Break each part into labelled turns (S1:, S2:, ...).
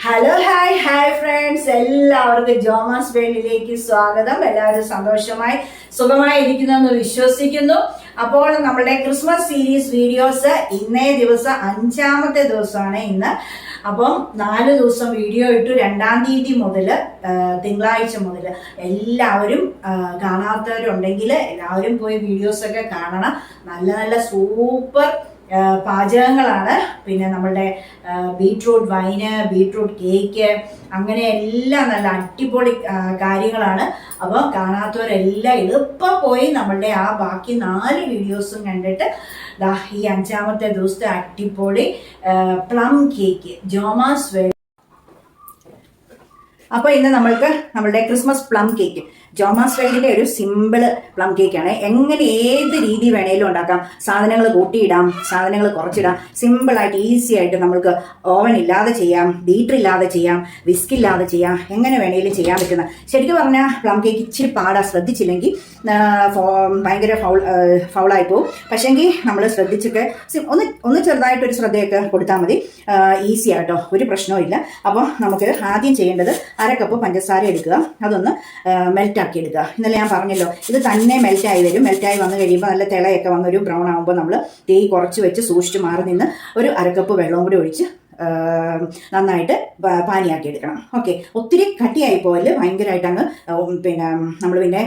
S1: Hello hi friends, എല്ലാവർക്കും ജോമാസ് വേൾഡിലേക്ക് സ്വാഗതം. എല്ലാവരും സന്തോഷമായി സുഖമായി ഇരിക്കുന്നെന്ന് വിശ്വസിക്കുന്നു. അപ്പോൾ നമ്മുടെ ക്രിസ്മസ് സീരീസ് വീഡിയോസ് ഇന്നേ ദിവസം 5ാമത്തെ ദിവസമാണ് ഇന്ന്. അപ്പം 4 ദിവസം വീഡിയോ ഇട്ടു. 2-ാം തീയതി മുതൽ തിങ്കളാഴ്ച മുതൽ എല്ലാവരും കാണാത്തവരുണ്ടെങ്കിൽ എല്ലാവരും പോയി വീഡിയോസൊക്കെ കാണണം. നല്ല നല്ല സൂപ്പർ പാചകങ്ങളാണ്. പിന്നെ നമ്മളുടെ ബീട്രൂട്ട് വൈന്, ബീട്രൂട്ട് കേക്ക്, അങ്ങനെ എല്ലാം നല്ല അടിപൊളി കാര്യങ്ങളാണ്. അപ്പോൾ കാണാത്തവരെല്ലാം എളുപ്പം പോയി നമ്മളുടെ ആ ബാക്കി 4 വീഡിയോസും കണ്ടിട്ട് ഈ 5ാമത്തെ ദിവസത്തെ അടിപൊളി പ്ലം കേക്ക് ജോമാസ് വേൾഡ്. അപ്പോൾ ഇന്ന് നമ്മൾക്ക് നമ്മളുടെ ക്രിസ്മസ് പ്ലം കേക്ക് ജോമാസ് വേൾഡിന്റെ ഒരു സിമ്പിൾ പ്ലം കേക്കാണ്. എങ്ങനെ ഏത് രീതി വേണേലും ഉണ്ടാക്കാം. സാധനങ്ങൾ കൂട്ടിയിടാം, സാധനങ്ങൾ കുറച്ചിടാം. സിമ്പിളായിട്ട് ഈസി ആയിട്ട് നമ്മൾക്ക് ഓവൻ ഇല്ലാതെ ചെയ്യാം, ബീറ്റർ ഇല്ലാതെ ചെയ്യാം, വിസ്ക് ഇല്ലാതെ ചെയ്യാം. എങ്ങനെ വേണേലും ചെയ്യാൻ പറ്റുന്ന. ശരിക്കും പറഞ്ഞാൽ പ്ലം കേക്ക് ഇച്ചിരി പാടാ, ശ്രദ്ധിച്ചില്ലെങ്കിൽ ഭയങ്കര ഫൗളായി പോകും. പക്ഷേങ്കിൽ നമ്മൾ ശ്രദ്ധിച്ചൊക്കെ ഒന്ന് ചെറുതായിട്ടൊരു ശ്രദ്ധയൊക്കെ കൊടുത്താൽ മതി. ഈസി ആട്ടോ, ഒരു പ്രശ്നവും ഇല്ല. അപ്പോൾ നമുക്ക് ആദ്യം ചെയ്യേണ്ടത് 1/2 കപ്പ് പഞ്ചസാര എടുക്കുക, അതൊന്ന് മെൽറ്റ് ആക്കി എടുക്കുക. ഇന്നലെ ഞാൻ പറഞ്ഞല്ലോ, ഇത് തന്നെ മെൽറ്റായി വരും. മെൽറ്റായി വന്നു കഴിയുമ്പോൾ നല്ല തിളയൊക്കെ വന്നൊരു ബ്രൗൺ ആകുമ്പോൾ നമ്മൾ തീ കുറച്ച് വെച്ച് സൂക്ഷിച്ച് മാറി നിന്ന് ഒരു 1/2 കപ്പ് വെള്ളവും കൂടി ഒഴിച്ച് നന്നായിട്ട് പാനിയാക്കി എടുക്കണം. ഓക്കെ, ഒത്തിരി കട്ടിയായി പോയല് ഭയങ്കരമായിട്ട് അങ്ങ് പിന്നെ നമ്മൾ പിന്നെ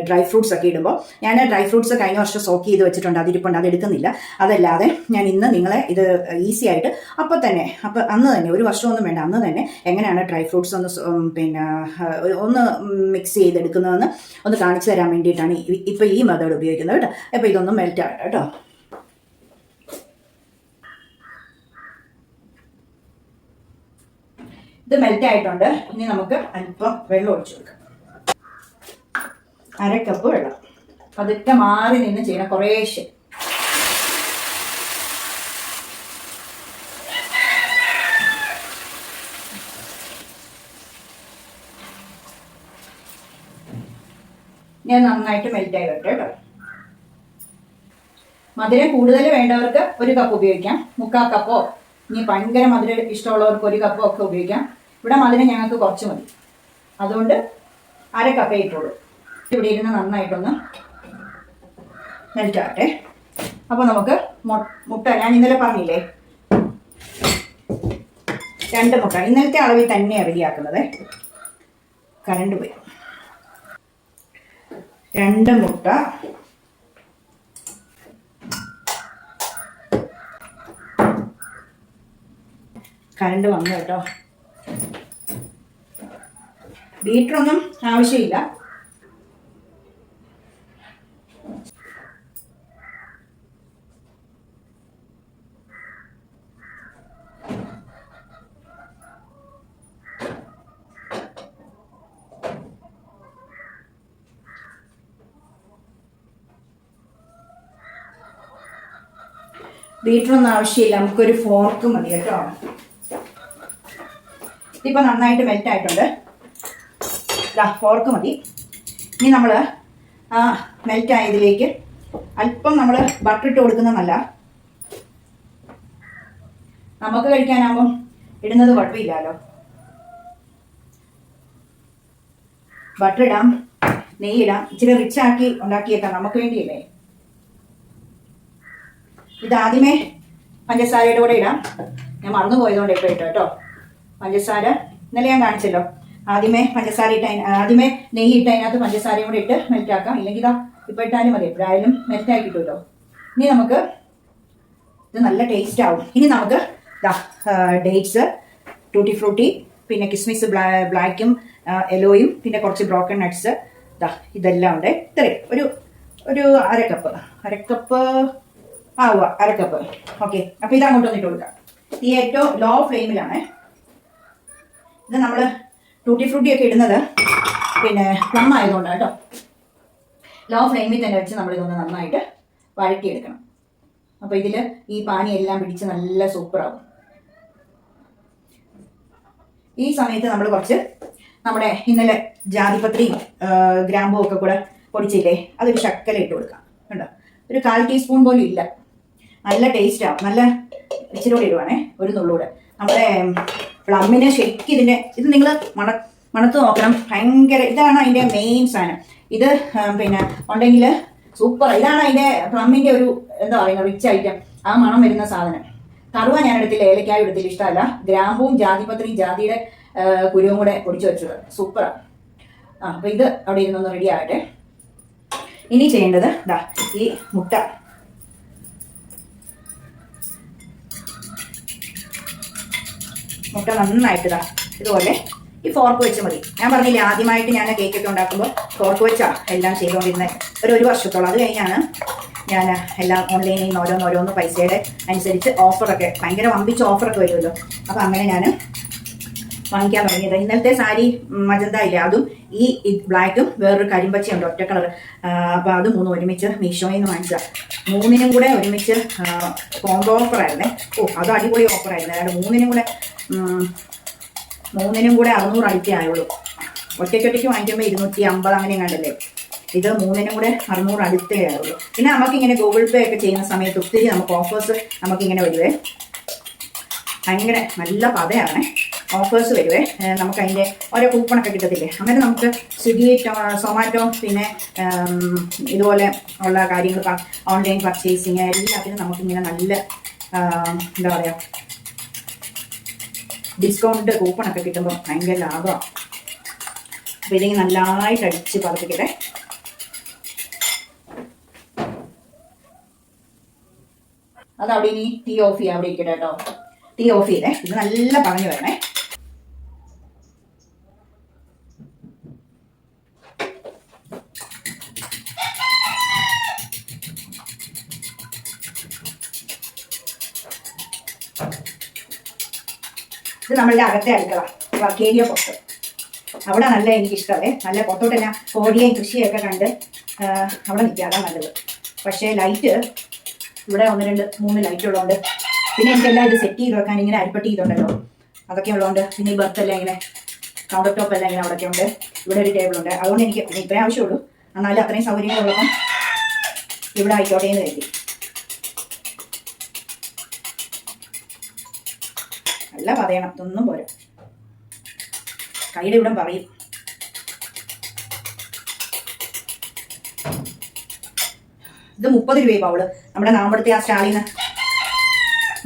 S1: ഡ്രൈ ഫ്രൂട്ട്സ് ഒക്കെ ഇടുമ്പോൾ, ഞാൻ ഡ്രൈ ഫ്രൂട്ട്സ് കഴിഞ്ഞ വർഷം സോക്ക് ചെയ്ത് വെച്ചിട്ടുണ്ട്, അതിരിപ്പുണ്ട്, അത് എടുക്കുന്നില്ല. അതല്ലാതെ ഞാൻ ഇന്ന് നിങ്ങളെ ഇത് ഈസി ആയിട്ട് അന്ന് തന്നെ, ഒരു വർഷമൊന്നും വേണ്ട, അന്ന് തന്നെ എങ്ങനെയാണ് ഡ്രൈ ഫ്രൂട്ട്സ് ഒന്ന് മിക്സ് ചെയ്തെടുക്കുന്നതെന്ന് ഒന്ന് കാണിച്ചു തരാൻ വേണ്ടിയിട്ടാണ് ഇപ്പോൾ ഈ മെത്തേഡ് ഉപയോഗിക്കുന്നത് കേട്ടോ. അപ്പോൾ ഇതൊന്നും മെൽറ്റ് ആകട്ടെ കേട്ടോ. ഇത് മെൽറ്റ് ആയിട്ടുണ്ട്. ഇനി നമുക്ക് അല്പം വെള്ളം ഒഴിച്ചു കൊടുക്കാം. 1/2 കപ്പ് വെള്ളം. പതുക്കെ മാറി നിന്ന് ചെയ്യണം, കുറേശ്ശെ. ഞാൻ നന്നായിട്ട് മെൽറ്റായി വരട്ടെ കേട്ടോ. മധുരം കൂടുതൽ വേണ്ടവർക്ക് 1 കപ്പ് ഉപയോഗിക്കാം, 3/4 കപ്പോ, ഇനി ഭയങ്കര മധുരം ഇഷ്ടമുള്ളവർക്ക് 1 കപ്പോ ഒക്കെ ഉപയോഗിക്കാം. ഇവിടെ മധുരം ഞങ്ങൾക്ക് കുറച്ച് മതി, അതുകൊണ്ട് 1/2 കപ്പേ ഇട്ടുള്ളൂ. ഇവിടെ ഇരുന്ന് നന്നായിട്ടൊന്ന് മെൽറ്റാകട്ടെ. അപ്പോൾ നമുക്ക് മുട്ട, ഞാൻ ഇന്നലെ പറഞ്ഞില്ലേ 2 മുട്ട, ഇന്നലത്തെ അളവിൽ തന്നെയാണ് റെഡിയാക്കുന്നത്. കറണ്ട് പോയി. 2 മുട്ട, കറണ്ട് വന്നു കേട്ടോ. ബീറ്ററൊന്നും ആവശ്യമില്ല. ബീറ്ററൊന്നും ആവശ്യമില്ല, നമുക്കൊരു ഫോർക്ക് മതി കേട്ടോ. ഇതിപ്പോൾ നന്നായിട്ട് മെൽറ്റ് ആയിട്ടുണ്ട്. ഫോർക്ക് മതി. ഇനി നമ്മൾ മെൽറ്റ് ആയതിലേക്ക് അല്പം നമ്മൾ ബട്ടർ ഇട്ട് കൊടുക്കുന്നതല്ല, നമുക്ക് കഴിക്കാനാകുമ്പം ഇടുന്നത് കുഴപ്പമില്ലല്ലോ. ബട്ടർ ഇടാം, നെയ്യിടാം, ഇച്ചിരി റിച്ച് ആക്കി ഉണ്ടാക്കിയേക്കാം, നമുക്ക് വേണ്ടിയല്ലേ. ഇത് ആദ്യമേ പഞ്ചസാരയുടെ കൂടെ ഇടാം. ഞാൻ മറന്നു പോയതുകൊണ്ട് ഇപ്പോൾ ഇട്ടോ കേട്ടോ. പഞ്ചസാര ഇന്നലെ ഞാൻ കാണിച്ചല്ലോ. ആദ്യമേ പഞ്ചസാര ആദ്യമേ നെയ്യ് ഇട്ട് അതിനകത്ത് പഞ്ചസാരയും കൂടെ ഇട്ട് മെൽറ്റ് ആക്കാം. ഇല്ലെങ്കിൽ ഇതാ ഇപ്പോൾ ഇട്ടാലും മതി, എപ്പോഴായാലും മെൽറ്റായി കിട്ടുമല്ലോ. ഇനി നമുക്ക് ഇത് നല്ല ടേസ്റ്റ് ആവും. ഇനി നമുക്ക് ഡേറ്റ്സ്, ടൂട്ടി ഫ്രൂട്ടി, പിന്നെ കിസ്മിസ് ബ്ലാക്കും യെല്ലോയും, പിന്നെ കുറച്ച് ബ്രോക്കൺ നട്ട്സ്, ഇതെല്ലാം ഉണ്ട്. ഇത്രയും ഒരു 1/2 കപ്പ് 1/2 കപ്പ് ആവുക, 1/2 കപ്പ്. ഓക്കെ, അപ്പോൾ ഇത് അങ്ങോട്ടൊന്ന് ഇട്ട് കൊടുക്കാം. ഈ ഏറ്റവും ലോ ഫ്ലെയിമിലാണ്. ഇത് നമ്മൾ ടൂട്ടി ഫ്രൂട്ടി ഒക്കെ ഇടുന്നത് പിന്നെ പ്ലം ആയതുകൊണ്ടാണ് കേട്ടോ. ലോ ഫ്ലെയിമിൽ തന്നെ വെച്ച് നമ്മളിതൊന്ന് നന്നായിട്ട് വഴറ്റിയെടുക്കണം. അപ്പോൾ ഇതിൽ ഈ പാനി എല്ലാം പിടിച്ച് നല്ല സൂപ്പറാകും. ഈ സമയത്ത് നമ്മൾ കുറച്ച് നമ്മുടെ ഇന്നലെ ജാതിപത്രിയും ഗ്രാമ്പും ഒക്കെ കൂടെ പൊടിച്ചില്ലേ, അതൊരു ശക്കല ഇട്ട് കൊടുക്കാം കേട്ടോ. ഒരു 1/4 ടീസ്പൂൺ പോലും ഇല്ല, നല്ല ടേസ്റ്റാവും. നല്ല ഇച്ചിരി കൂടെ ഇടുവാണേ, ഒരു നുള്ളൂടെ. നമ്മുടെ പ്ലമ്മിന് ശരിക്കും ഇത് നിങ്ങൾ മണത്ത് നോക്കണം. ഭയങ്കര ഇതാണ് അതിൻ്റെ മെയിൻ സാധനം. ഇത് പിന്നെ ഉണ്ടെങ്കിൽ സൂപ്പർ. ഇതാണ് അതിൻ്റെ പ്ലമ്മിൻ്റെ ഒരു എന്താ പറയുക റിച്ച് ഐറ്റം. ആ മണം വരുന്ന സാധനം. കറുവ ഞാൻ എടുത്തില്ല, ഏലക്കായും എടുത്തില്ല, ഇഷ്ടമല്ല. ഗ്രാമ്പൂവും ജാതിപത്രിയും ജാതിയുടെ കുരുവും കൂടെ പൊടിച്ചു വെച്ചത് സൂപ്പറാണ്. അപ്പൊ ഇത് അവിടെ ഇരുന്നൊന്ന് റെഡി ആകട്ടെ. ഇനി ചെയ്യേണ്ടത് ഇതാ ഈ മുട്ട നന്നായിട്ട് ഇതാ ഇതുപോലെ ഈ ഫോർക്ക് വെച്ച് മതി. ഞാൻ പറഞ്ഞില്ലേ ആദ്യമായിട്ട് ഞാൻ കേക്കൊക്കെ ഉണ്ടാക്കുമ്പോൾ ഫോർക്ക് വെച്ചാണ് എല്ലാം ചെയ്തുകൊണ്ടിരുന്നത്. ഒരു വർഷത്തോളം. അത് കഴിഞ്ഞാണ് ഞാൻ എല്ലാം ഓൺലൈനിൽ നിന്ന് ഓരോന്നോരോന്ന് പൈസയുടെ അനുസരിച്ച് ഓഫറൊക്കെ ഭയങ്കര വമ്പിച്ച ഓഫറൊക്കെ വരുമല്ലോ. അപ്പം അങ്ങനെ ഞാൻ വാങ്ങിക്കാൻ തുടങ്ങിയത്. ഇന്നലത്തെ സാരി മജന്ത ഇല്ല, അതും ഈ ബ്ലാക്കും വേറൊരു കരിമ്പച്ചയുണ്ട് ഒറ്റ കളർ. അപ്പോൾ അത് മൂന്നും ഒരുമിച്ച് മീഷോയിൽ നിന്ന് വാങ്ങിച്ചതാണ്. മൂന്നിനും കൂടെ ഒരുമിച്ച് കോംബോ ഓഫറായിരുന്നേ. അത് അടിപൊളി ഓഫറായിരുന്നു. അതായത് മൂന്നിനും കൂടെ 600 അടുത്തേ ആയുള്ളൂ. ഒറ്റയ്ക്കൊറ്റയ്ക്ക് വാങ്ങിക്കുമ്പോൾ 250 അങ്ങനെ കണ്ടല്ലേ. ഇത് മൂന്നിനും കൂടെ 600 അടുത്തേ ആയുള്ളൂ. പിന്നെ നമുക്കിങ്ങനെ ഗൂഗിൾ പേ ഒക്കെ ചെയ്യുന്ന സമയത്ത് ഒത്തിരി നമുക്ക് ഓഫേഴ്സ് നമുക്കിങ്ങനെ വരുവേ. ഭയങ്കര നല്ല പതയാണ്. ഓഫേഴ്സ് വരുവേ. നമുക്ക് അതിൻ്റെ ഓരോ കൂപ്പണൊക്കെ കിട്ടത്തില്ലേ. അങ്ങനെ നമുക്ക് സ്വിഗ്ഗി, സൊമാറ്റോ, പിന്നെ ഇതുപോലെ ഉള്ള കാര്യങ്ങൾ ഓൺലൈൻ പർച്ചേസിങ് എല്ലാത്തിനും നമുക്കിങ്ങനെ നല്ല എന്താ പറയുക ഡിസ്കൗണ്ട് കൂപ്പണൊക്കെ കിട്ടുമ്പോൾ ഭയങ്കര ലാഭമാണ്. അപ്പോൾ ഇതിങ്ങനെ നല്ലതായിട്ട് അടിച്ച് പതപ്പിക്കട്ടെ. അതവിടെ ഇനി തീ ഓഫ് ചെയ്യാം. അവിടെ ഇരിക്കട്ടെ കേട്ടോ. തീ ഓഫ് ചെയ്തേ. ഇത് നല്ല പറഞ്ഞു വരണേ. ഇത് നമ്മളുടെ അകത്തെ അടുക്കള, വർക്കേരിയ പുറത്ത്. അവിടെ നല്ല എനിക്കിഷ്ടമേ. നല്ല പുറത്തോട്ടെല്ലാം കോഴിയും കൃഷിയൊക്കെ കണ്ട് അവിടെ നിൽക്കുക, അതാണ് നല്ലത്. പക്ഷേ ലൈറ്റ് ഇവിടെ 1, 2, 3 ലൈറ്റ് ഉള്ളതുകൊണ്ട്, പിന്നെ എനിക്കെല്ലാം ഇത് സെറ്റ് ചെയ്ത് വെക്കാൻ ഇങ്ങനെ അരിപ്പട്ടി ഇതുണ്ടല്ലോ അതൊക്കെ ഉള്ളതുകൊണ്ട്, പിന്നെ ഈ ബർത്തെല്ലാം ഇങ്ങനെ കൗണ്ടർ ടോപ്പ് എല്ലാം ഇങ്ങനെ അവിടെയൊക്കെ ഉണ്ട്. ഇവിടെ ഒരു ടേബിളുണ്ട്. അതുകൊണ്ട് എനിക്ക് പിന്നെ ഇത്രയും ആവശ്യമുള്ളൂ. എന്നാലും അത്രയും സൗകര്യങ്ങളുള്ളപ്പം ഇവിടെ ആയിക്കോട്ടെ എന്ന് കരുതി. നല്ല പറയണം, ഇതൊന്നും പോരാ. കയ്യുടെ ഇവിടെ പറയും. ഇത് 30 രൂപ പൗള്. നമ്മുടെ നാമ്പടുത്തെ ആ സ്റ്റാളിൽ നിന്ന്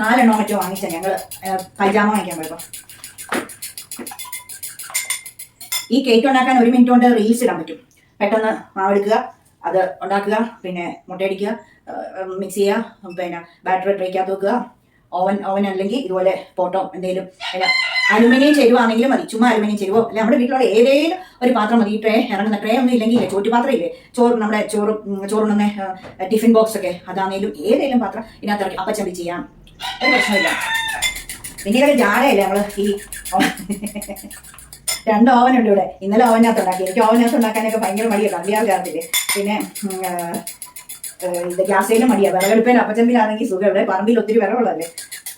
S1: 4 എണ്ണോ മറ്റോ വാങ്ങിച്ച ഞങ്ങള് പൈജാമ വാങ്ങിക്കാൻ പോയപ്പോ. ഈ കേക്ക് ഉണ്ടാക്കാൻ 1 മിനിറ്റ് കൊണ്ട് റീൽസ് ഇടാൻ പറ്റും. പെട്ടെന്ന് മാവെടുക്കുക, അത് ഉണ്ടാക്കുക, പിന്നെ മുട്ടയടിക്കുക, മിക്സ് ചെയ്യുക, പിന്നെ ബാറ്ററി ട്രേക്കകത്ത് വെക്കുക. ഓവൻ അല്ലെങ്കിൽ ഇതുപോലെ പോട്ടോ എന്തെങ്കിലും അലുമിനിയം ചെരുവാണെങ്കിലും മതി. ചുമ്മാ അലുമിനിയം ചെരുവോ അല്ലെ നമ്മുടെ വീട്ടിലുള്ള ഏതെങ്കിലും ഒരു പാത്രം മതി. ട്രേ ഇറങ്ങുന്ന ട്രേ ഒന്നും ഇല്ലെങ്കിൽ ചോറ്റുപാത്രം ഇല്ലേ, നമ്മുടെ ചോറുണ്ണുന്ന ടിഫിൻ ബോക്സ് ഒക്കെ, അതാണെങ്കിലും ഏതെങ്കിലും പാത്രം ഇതിനകത്ത് ഇറക്കി അപ്പച്ചമ്പി ചെയ്യാം, ഒരു പ്രശ്നമില്ല. പിന്നെ ഇതൊക്കെ ജാടയല്ലേ നമ്മൾ ഈ 2 ഓവനുണ്ട് ഇവിടെ. ഇന്നലെ ഓവനകത്ത് ഉണ്ടാക്കി. എനിക്ക് ഓവനകത്ത് ഉണ്ടാക്കാനൊക്കെ ഭയങ്കര മടിയാണ്, കറിയാകാറില്ലേ. പിന്നെ ഇത് ഗ്യാസയിലും മടിയാണ്. വിറകടുപ്പേലും അപ്പച്ചമ്പിലാണെങ്കിൽ സുഖം. ഇവിടെ പറമ്പിൽ ഒത്തിരി വിറവുള്ളതല്ലേ,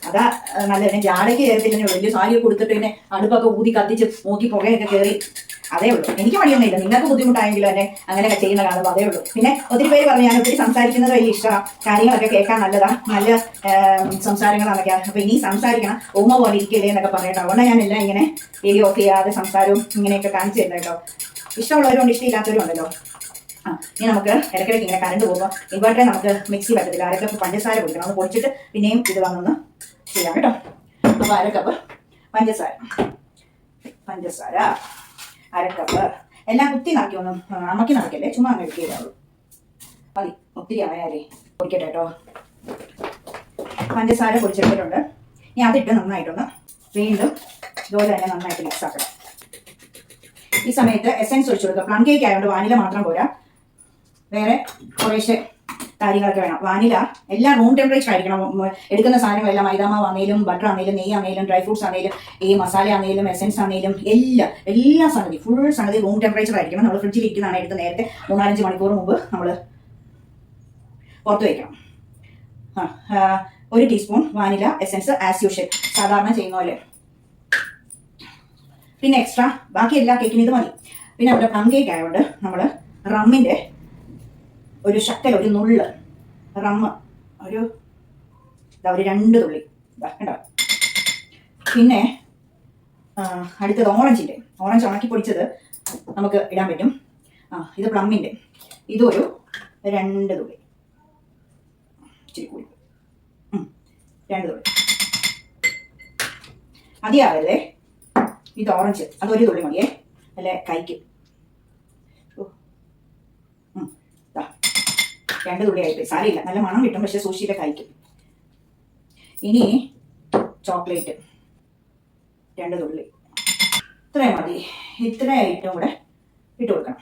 S1: അതാ നല്ലത്. ജാടയ്ക്ക് കയറത്തില്ലെന്നേ ഉള്ളൂ. വലിയ സാരിയൊക്കെ കൊടുത്തിട്ട് പിന്നെ അടുപ്പൊക്കെ ഊതി കത്തിച്ച് നോക്കി പുകയൊക്കെ കയറി, അതേ ഉള്ളൂ. എനിക്ക് മടിയൊന്നുമില്ല. നിങ്ങൾക്ക് ബുദ്ധിമുട്ടായെങ്കിലും തന്നെ അങ്ങനെയൊക്കെ ചെയ്യുന്ന കാണുമ്പോൾ അതേ ഉള്ളൂ. പിന്നെ ഒത്തിരി പേര് പറഞ്ഞു ഞാൻ ഒത്തിരി സംസാരിക്കുന്നത് വലിയ ഇഷ്ടമാണ്, കാര്യങ്ങളൊക്കെ കേൾക്കാൻ നല്ലതാണ്, നല്ല സംസാരങ്ങളാണൊക്കെ. അപ്പൊ ഇനി സംസാരിക്കണം, ഓമ പോലെ ഇരിക്കില്ലേ എന്നൊക്കെ പറയട്ടോ. അതുകൊണ്ടാണ് ഞാൻ എല്ലാം ഇങ്ങനെ വീഡിയോ ഓഫ് ചെയ്യാതെ സംസാരവും ഇങ്ങനെയൊക്കെ കാണിച്ചു തരുന്നത് കേട്ടോ. ഇഷ്ടമുള്ളവരുണ്ട്, ഇഷ്ടമില്ലാത്തവരും ഉണ്ടല്ലോ. ഇനി നമുക്ക് ഇടയ്ക്കിടയ്ക്ക് ഇങ്ങനെ കറണ്ട് പോകുമ്പോൾ ഇൻവെർട്ടറെ നമുക്ക് മിക്സി പറ്റത്തില്ല. 1 കപ്പ് പഞ്ചസാര കൊടുക്കണം. അത് പൊടിച്ചിട്ട് പിന്നെയും ഇത് വന്നൊന്ന് ചെയ്യാം കേട്ടോ. അപ്പോൾ 1 കപ്പ് പഞ്ചസാര 1 കപ്പ് എല്ലാം കുത്തി നിറക്കി, ഒന്നും അമ്മക്കി നിറക്കല്ലേ, ചുമ്മാ അങ്ങ് എടുക്കുകയുള്ളൂ മതി. ഒത്തിരി ആയാലേ പൊടിക്കട്ടെ കേട്ടോ. പഞ്ചസാര പൊടിച്ചെടുത്തിട്ടുണ്ട്. ഇനി അതിട്ട് നന്നായിട്ടൊന്ന് വീണ്ടും ഇതുപോലെ തന്നെ നന്നായിട്ട് മിക്സ് ആക്കണം. ഈ സമയത്ത് എസൻസ് ഒഴിച്ചു കൊടുക്കുക. പ്ലം കേക്ക് ആയതുകൊണ്ട് വാനില മാത്രം പോരാ, വേറെ കുറേശ്ശെ കാര്യങ്ങളൊക്കെ വേണം. വാനില എല്ലാം റൂം ടെമ്പറേച്ചർ ആയിരിക്കണം. എടുക്കുന്ന സാധനങ്ങളെല്ലാം മൈദാമാവ് ആണെങ്കിലും ബട്ടർ ആണെങ്കിലും നെയ്യ് ആണെങ്കിലും ഡ്രൈ ഫ്രൂട്ട്സ് ആണെങ്കിലും ഈ മസാല ആണെങ്കിലും എസൻസ് ആണെങ്കിലും എല്ലാ സംഗതി ഫുൾ സംഗതി റൂം ടെമ്പറേച്ചർ ആയിരിക്കണം. നമ്മൾ ഫ്രിഡ്ജിൽ ഇരിക്കുന്നതാണ് എടുത്ത് നേരത്തെ 3-4 മണിക്കൂർ മുമ്പ് നമ്മൾ പുറത്ത് വയ്ക്കണം. 1 teaspoon vanilla essence as usual, സാധാരണ ചെയ്യുന്ന പോലെ. പിന്നെ എക്സ്ട്രാ ബാക്കി എല്ലാ കേക്കിനും ഇത് മതി. പിന്നെ അവിടെ പ്ലം കേക്ക് ആയതുകൊണ്ട് നമ്മൾ റമ്മിൻ്റെ ഒരു ശക്കല, ഒരു നുള്ള് റമ്മ്, ഒരു 2 തുള്ളി കണ്ടോ. പിന്നെ അടുത്തത് ഓറഞ്ച് ഉണക്കി പൊടിച്ചത് നമുക്ക് ഇടാൻ പറ്റും. ഇത് പ്ലമ്മിൻ്റെ, ഇതൊരു 2 തുള്ളി, ഇച്ചിരി കൂടി 2 തുള്ളി മതിയാവല്ലേ. ഇത് ഓറഞ്ച്, അതൊരു തുള്ളി മതിയേ, അല്ലെ കൈക്ക്. 2 തുള്ളി ആയിട്ട് സാരമില്ല, നല്ല മണം കിട്ടും, പക്ഷെ സൂക്ഷിച്ചിട്ട് കഴിക്കും. ഇനി ചോക്ലേറ്റ് 2 തുള്ളി, ഇത്രയും മതി. ഇത്ര ഐറ്റം കൂടെ ഇട്ട് കൊടുക്കണം.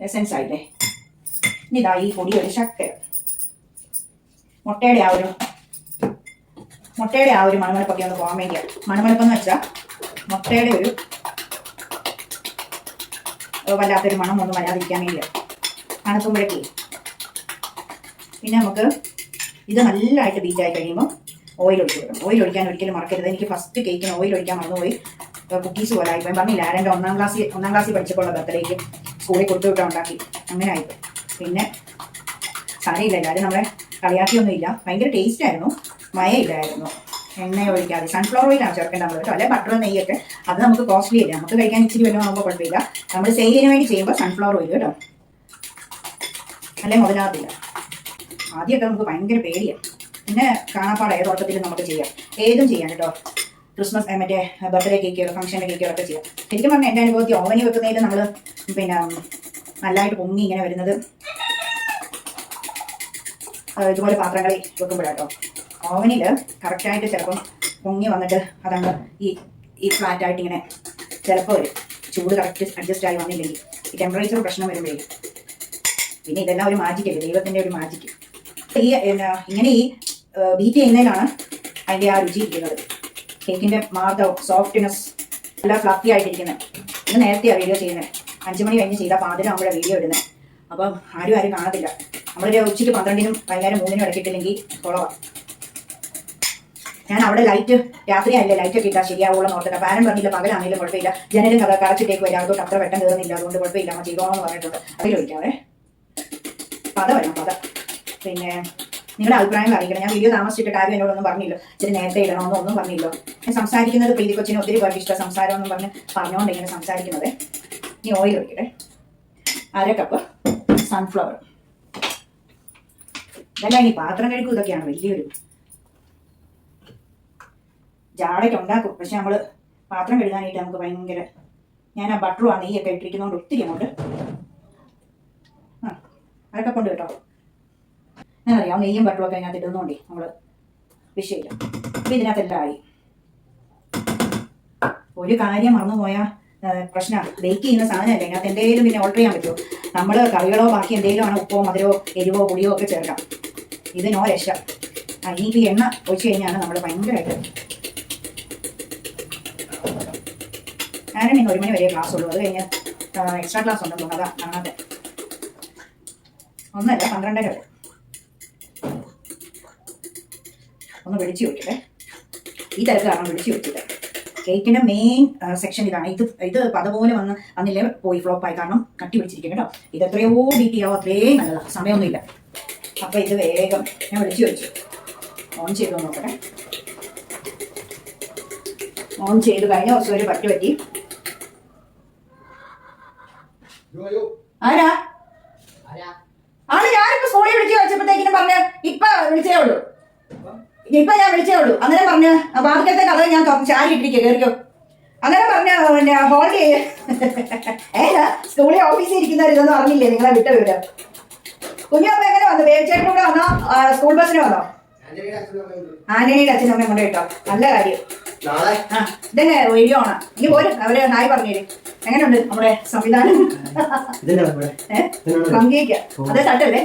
S1: എസൻസ് ആയില്ലേ. ഇനി ഇതാ ഈ പൊടി ഒരു ശർക്കര, മുട്ടയുടെ ആ ഒരു മണമണപ്പൊക്കെ ഒന്ന് പോകാൻ വേണ്ടിയാണ്. മണമണപ്പെന്ന് വെച്ചാൽ മുട്ടയുടെ ഒരു വല്ലാത്തൊരു മണം ഒന്നും വരാതിരിക്കാൻ വേണ്ടിയാണ് തണുക്കുമ്പോഴേക്ക്. പിന്നെ നമുക്ക് ഇത് നല്ലതായിട്ട് ബീറ്റായി കഴിയുമ്പോൾ ഓയിൽ ഒഴിച്ച് കൊടുക്കണം. ഓയിൽ ഒഴിക്കാൻ ഒരിക്കലും മറക്കരുത്. എനിക്ക് ഫസ്റ്റ് കേക്കിന് ഓയിൽ ഒഴിക്കാൻ മറന്നുപോയി, കുക്കീസ് പോലെ ആയിപ്പോയി. പറഞ്ഞില്ല, ആരെൻ്റെ ഒന്നാം ക്ലാസ്സിൽ പഠിച്ചപ്പോൾ ബർത്ത്ഡേക്ക് സ്കൂളിൽ കൊടുത്തുവിട്ടാൽ ഉണ്ടാക്കി, അങ്ങനെ ആയിപ്പോയി. പിന്നെ സാരമില്ല, എല്ലാവരും നമ്മളെ കളിയാക്കിയൊന്നുമില്ല. ഭയങ്കര ടേസ്റ്റ് ആയിരുന്നു, മയമില്ലായിരുന്നു. എണ്ണ ഒഴിക്കാതെ സൺഫ്ലവർ ഓയിലാണ് ചേർക്കേണ്ടത് നമ്മൾ കേട്ടോ, അല്ലെ ബട്ടർ നെയ്യൊക്കെ അത് നമുക്ക് കോസ്റ്റ്ലി ഇല്ല. നമുക്ക് കഴിക്കാൻ ഇച്ചിരി വല്ലതും ആകുമ്പോൾ കുഴപ്പമില്ല. നമ്മൾ സെയിലിന് വേണ്ടി ചെയ്യുമ്പോൾ സൺഫ്ലവർ ഓയിൽ കേട്ടോ, അല്ലെ മുതലാകത്തില്ല. ആദ്യമൊക്കെ നമുക്ക് ഭയങ്കര പേടിയാണ്, പിന്നെ കാണാപ്പാട് ഏതോട്ടത്തിലും നമുക്ക് ചെയ്യാം, ഏതും ചെയ്യാം കേട്ടോ. ക്രിസ്മസ് മറ്റേ ബർത്ത്ഡേ കേക്കുകൾ, ഫംഗ്ഷൻ്റെ കേക്കുകളൊക്കെ ചെയ്യാം. ശരിക്കും പറഞ്ഞാൽ എൻ്റെ അനുഭവത്തിൽ ഓവനിൽ വെക്കുന്നതിൽ നമ്മൾ പിന്നെ നല്ലതായിട്ട് പൊങ്ങി ഇങ്ങനെ വരുന്നത് ഇതുപോലെ പാത്രങ്ങളിൽ വെക്കുമ്പോഴാട്ടോ. ഓവനിൽ കറക്റ്റായിട്ട് ചിലപ്പം പൊങ്ങി വന്നിട്ട് അതങ്ങ് ഈ ഫ്ലാറ്റായിട്ട് ഇങ്ങനെ ചിലപ്പോൾ വരും. ചൂട് കറക്റ്റ് അഡ്ജസ്റ്റ് ആയി വന്നില്ലെങ്കിൽ ഈ ടെമ്പറേച്ചർ പ്രശ്നം വരുമ്പോഴേ. പിന്നെ ഇതെല്ലാം ഒരു മാജിക്കല്ലേ, ദൈവത്തിൻ്റെ ഒരു മാജിക്ക്. ഇങ്ങനെ ഈ ബീറ്റ് ചെയ്യുന്നതിലാണ് അതിൻ്റെ ആ രുചി ഇരിക്കുന്നത്. കേക്കിൻ്റെ മാർദ്ദവും സോഫ്റ്റ്നെസ് എല്ലാം ഫ്ലഫി ആയിട്ടിരിക്കുന്നത്. ഇത് നേരത്തെയാണ് വീഡിയോ ചെയ്യുന്നത്, 5 മണി കഴിഞ്ഞ് ചെയ്താൽ 11 ആകുമ്പോഴാണ് വീഡിയോ ഇടുന്നത്. അപ്പം ആരും കാണത്തില്ല. നമ്മളൊരു ഉച്ചയ്ക്ക് 12-നും വൈകുന്നേരം 3-നും ഇടയ്ക്കിട്ടില്ലെങ്കിൽ കുളവാണ്. ഞാൻ അവിടെ ലൈറ്റ് രാത്രിയായില്ലേ ലൈറ്റൊക്കെ ഇട്ടാൽ ശരിയാവുള്ള നോർത്തിട്ട്. പാരൻ പറഞ്ഞില്ല പകലാണെങ്കിലും കുഴപ്പമില്ല, ജനലും കടച്ചിട്ടേക്ക് വരാം, അതുകൊണ്ട് അത്ര വെട്ടം കയറുന്നില്ല, അതുകൊണ്ട് കുഴപ്പമില്ല, അമ്മ ചെയ്തോളെന്ന് പറഞ്ഞിട്ടുണ്ട്. അതിൽ ഒഴിക്കാവേ, പത വരണം, പത. പിന്നെ നിങ്ങളുടെ അഭിപ്രായങ്ങൾ അറിയിക്കണം. ഞാൻ വീഡിയോ താമസിച്ചിട്ട് കാര്യം എന്നോടൊന്നും പറഞ്ഞില്ലോ, ഇച്ചിരി നേരത്തെ ഇടണമെന്നോ ഒന്നും പറഞ്ഞില്ലോ. ഞാൻ സംസാരിക്കുന്നത് പ്രീതി കൊച്ചിന് ഒത്തിരി പേർക്ക് ഇഷ്ടം സംസാരം എന്നും പറഞ്ഞുകൊണ്ട് ഇങ്ങനെ സംസാരിക്കുന്നത്. ഇനി ഓയിൽ ഒഴിക്കട്ടെ, 1/2 കപ്പ് സൺഫ്ലവർ. ഇതെല്ലാം ഇനി പാത്രം കഴുകും, ഇതൊക്കെയാണ് വലിയൊരു ജാടയ്ക്ക് ഉണ്ടാക്കും. പക്ഷെ നമ്മൾ പാത്രം കഴുകാനായിട്ട് നമുക്ക് ഭയങ്കര, ഞാൻ ആ ബട്ടറും ആ നെയ്യൊക്കെ ഇട്ടിരിക്കുന്നതുകൊണ്ട് ഒത്തിരി അങ്ങോട്ട് 1/2 കപ്പുണ്ട് കേട്ടോ. ഞാൻ അറിയാം, നെയ്യും ബട്ടറും ഒക്കെ അതിനകത്ത് ഇടുന്നോണ്ടേ നമ്മൾ വിഷയമില്ല. അപ്പം ഇതിനകത്തെല്ലാം ആയി. ഒരു കാര്യം മറന്നു പോയാൽ പ്രശ്നമാണ്, ബേക്ക് ചെയ്യുന്ന സാധനമല്ലേ, അതിനകത്ത് എന്തെങ്കിലും പിന്നെ ഓൾട്ടർ ചെയ്യാൻ പറ്റുമോ? നമ്മൾ കറികളോ ബാക്കി എന്തെങ്കിലും ആണ്, ഉപ്പോ മധുരമോ എരിവോ പുളിയോ ഒക്കെ ചേർക്കാം. ഇത് നോ രക്ഷ. ഇനിയിപ്പോൾ എണ്ണ ഒഴിച്ച് കഴിഞ്ഞാണ് നമ്മൾ ഭയങ്കരമായിട്ട്. ഞാനും ഇന്ന് 1 മണി വരെ ക്ലാസ് ഉള്ളൂ, അത് കഴിഞ്ഞ് എക്സ്ട്രാ ക്ലാസ് ഉണ്ടെന്ന് തോന്നുന്നു, അതാ കാണാതെ. 1:30, 12:30 വരെ. ഒന്ന് വിളിച്ചു വെക്കട്ടെ, ഈ തിരക്ക് കാരണം വിളിച്ചു വെച്ചിട്ട്. കേക്കിന്റെ മെയിൻ സെക്ഷൻ ഇതാണ്. ഇത് പതുപോലെ വന്നില്ലേ പോയി ഫ്ലോപ്പായി, കാരണം കട്ടി പിടിച്ചിരിക്കും കേട്ടോ. ഇത് എത്രയോ ബീറ്റ് ചെയ്യാവോ അത്രയും നല്ലതാണ്, സമയമൊന്നുമില്ല. അപ്പോൾ ഇത് വേഗം ഞാൻ വിളിച്ചു വെച്ചു. ഓൺ ചെയ്ത് നോക്കട്ടെ. ഓൺ ചെയ്ത് കഴിഞ്ഞ ദിവസം ഒരു പറ്റി. ആരാ ഞാനിപ്പോ സ്കൂളിൽ വിളിച്ചു വെച്ചപ്പോഴത്തേക്കിനും പറഞ്ഞ് ഇപ്പൊ വിളിച്ചേ ഉള്ളൂ, ഞാൻ വിളിച്ചേ ഉള്ളൂ. അന്നേരം പറഞ്ഞ് ബാക്കിയത്തെ കഥ ഞാൻ ചാരി ഇട്ടിരിക്കുക, കയറിക്കോ. അന്നേരം പറഞ്ഞ പിന്നെ ഹോൾഡ് ചെയ്യ സ്കൂളിൽ ഓഫീസിൽ ഇരിക്കുന്നവർ ഇതൊന്നും അറിഞ്ഞില്ലേ നിങ്ങളെ വിട്ട വിവരം. കുഞ്ഞപ്പ എങ്ങനെ വന്നു? ബേബിച്ചേട്ടൻ കൂടെ വന്നോ? സ്കൂൾ ബസ്സിന് വന്നോ? ആന്റണിയുടെ അച്ഛനും അമ്മയും കൊണ്ട് കേട്ടോ, നല്ല കാര്യം. ഇതന്നെ വീഡിയോ ആണ്. ഇനി പോരും, അവര് ഹായ് പറഞ്ഞേര്. എങ്ങനെയുണ്ട് നമ്മുടെ സംവിധാനം? അതേ തട്ടല്ലേ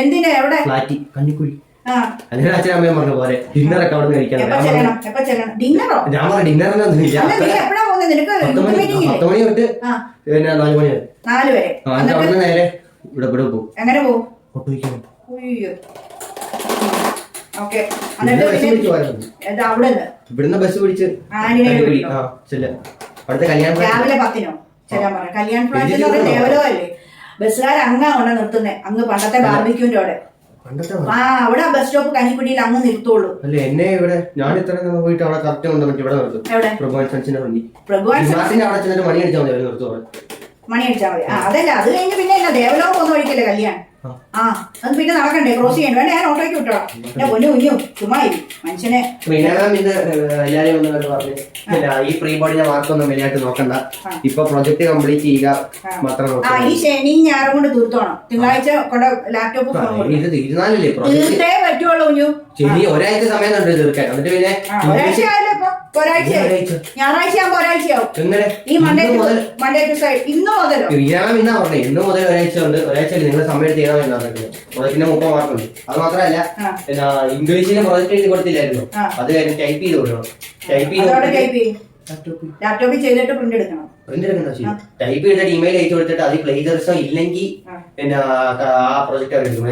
S1: എന്തിനാ എവിടെ?
S2: കഞ്ഞിക്കുഴി. അച്ഛനമ്മയും പറഞ്ഞ പോലെ ഡിന്നറൊക്കെ അവിടെ
S1: ഡിന്നറോ?
S2: ഞാൻ പറഞ്ഞ ഡിന്നറിനൊന്നുമില്ല. 10 മണി തൊട്ട് പിന്നെ 4 മണി വരെ.
S1: 4 വരെ
S2: അവിടെ നേരെ ഇവിടെ പോകും.
S1: എങ്ങനെ പോകും?
S2: ഇവിടുന്ന് ബസ് പിടിച്ച് അവിടുത്തെ
S1: രാവിലെ 10-നോ ചെല്ലാൻ പറഞ്ഞു. കല്യാൺ ഫ്ലാറ്റ് ഡെവലോ അല്ലേ, ബസ്സുകാർ അങ്ങാ കൊണ്ട് നിർത്തുന്നേ, അങ്ങ് പണ്ടത്തെ ബാർബിക്യൂന്റെ അവിടെ.
S2: പണ്ടത്തെ
S1: ആ അവിടെ ബസ് സ്റ്റോപ്പ് കഞ്ഞിക്കുട്ടിയിൽ അങ്ങ് നിർത്തുള്ളൂ.
S2: അല്ല എന്നെ ഇവിടെ ഞാൻ ഇത്ര പോയിട്ട് അവിടെ കറക്റ്റ് കൊണ്ട് മറ്റേ ഇവിടെ നിർത്തും.
S1: എവിടെ?
S2: പ്രഭുവാൻ ഫ്രണ്ട്സിന്റെ ഫ്രണ്ടി
S1: പ്രഭുവാൻ
S2: അവിടെ ചെന്നിട്ട് മണി അടിച്ചാൽ മതി, അവർ നിർത്തും.
S1: മണി അടിച്ചാൽ മതി. ആ അതല്ല, അത് കഴിഞ്ഞ് പിന്നെ എന്നാ ദേവലോകം പോകുന്ന വഴിക്കല്ലേ കല്യാണം. ആ അത് പിന്നെ നടക്കണ്ടേ, ക്രോസ് ചെയ്യണ്ട. വേണ്ട ഞാൻ ഓട്ടോയ്ക്ക് വിട്ടോളാം. ഞാൻ പൊന്നു കുഞ്ഞു ചുമ്മായി മനുഷ്യനെ.
S2: എല്ലാരെയും ഒന്ന് പറഞ്ഞു ഈ പ്രീ ബോർഡിന്റെ മാർക്കൊന്നും വലിയായിട്ട് നോക്കണ്ട, ഇപ്പൊ പ്രൊജക്ട് കംപ്ലീറ്റ് ചെയ്യുക മാത്രം.
S1: ആ ഈ ശനി ഞായറും കൊണ്ട് തീർത്തോണം. തിങ്കളാഴ്ച കൊണ്ട് ലാപ്ടോപ്പ്
S2: തീരുന്നാലല്ലേ
S1: തീർത്തേ പറ്റുള്ളൂ കുഞ്ഞു.
S2: ശരി ഒരാഴ്ച സമയം ഉണ്ട് തീർക്കാൻ. എന്നിട്ട് പിന്നെ
S1: ഒരാഴ്ച ആയാലും ഇപ്പൊ ഒരാഴ്ച, ഞായറാഴ്ച ആകുമ്പോ ഒരാഴ്ചയാവും.
S2: എങ്ങനെ
S1: ഈ മൺഡേ ടു സൈഡ് ഇന്ന് മുതലോ
S2: ഇന്നാ പറഞ്ഞേ, ഇന്ന് മുതൽ ഒരാഴ്ച ഉണ്ട്. ഒരാഴ്ച നിങ്ങൾ സമയം ചെയ്യണമെന്നാണ് പ്രൊജക്ടിന് 30 മാർക്കുണ്ട്. അത് മാത്രമല്ല പിന്നെ ഇംഗ്ലീഷിന് പ്രൊജക്ട് എഴുതി കൊടുത്തില്ലായിരുന്നു, അത് കഴിഞ്ഞ് ടൈപ്പ് ചെയ്ത് കൊടുക്കണം.
S1: ലാപ്ടോപ്പിൽ ചെയ്തിട്ട് പ്രിന്റ് എടുക്കണം.
S2: ടൈപ്പ് ചെയ്തിട്ട് ഇമെയിൽ അയച്ചു കൊടുത്തിട്ട് അത് പ്ലേജറിസം ഇല്ലെങ്കിൽ പിന്നെ ആ പ്രൊജക്ട് അവർ എടുക്കും.